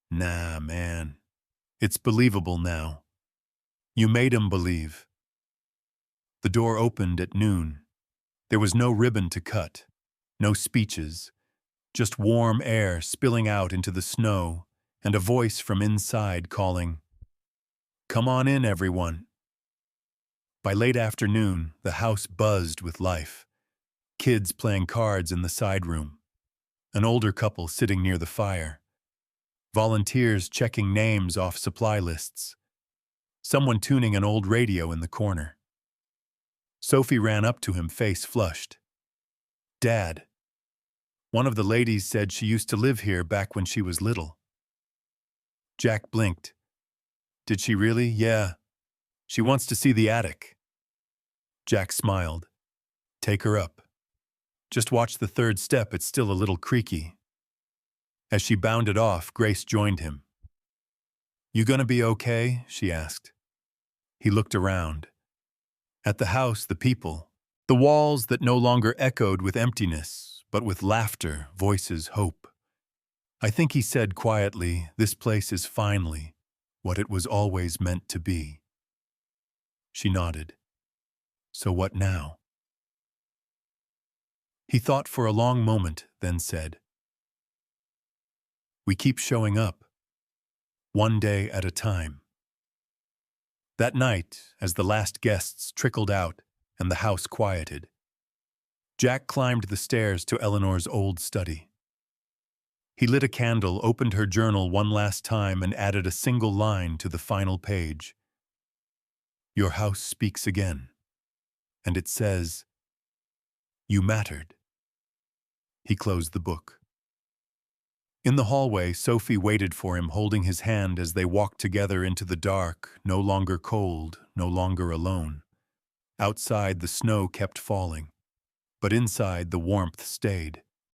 "Nah, man. It's believable now. You made 'em believe." The door opened at noon. There was no ribbon to cut, no speeches, just warm air spilling out into the snow and a voice from inside calling, "Come on in, everyone." By late afternoon, the house buzzed with life. Kids playing cards in the side room, an older couple sitting near the fire, volunteers checking names off supply lists, someone tuning an old radio in the corner. Sophie ran up to him, face flushed. "Dad, one of the ladies said she used to live here back when she was little." Jack blinked. "Did she really?" "Yeah. She wants to see the attic." Jack smiled. "Take her up. Just watch the third step, it's still a little creaky." As she bounded off, Grace joined him. "You gonna be okay?" she asked. He looked around. At the house, the people, the walls that no longer echoed with emptiness, but with laughter, voices, hope. "I think," he said quietly, "this place is finally what it was always meant to be." She nodded. "So what now?" He thought for a long moment, then said, "We keep showing up, one day at a time." That night, as the last guests trickled out and the house quieted, Jack climbed the stairs to Eleanor's old study. He lit a candle, opened her journal one last time, and added a single line to the final page. "Your house speaks again, and it says, 'You mattered.'" He closed the book. In the hallway, Sophie waited for him, holding his hand as they walked together into the dark, no longer cold, no longer alone. Outside, the snow kept falling, but inside, the warmth stayed.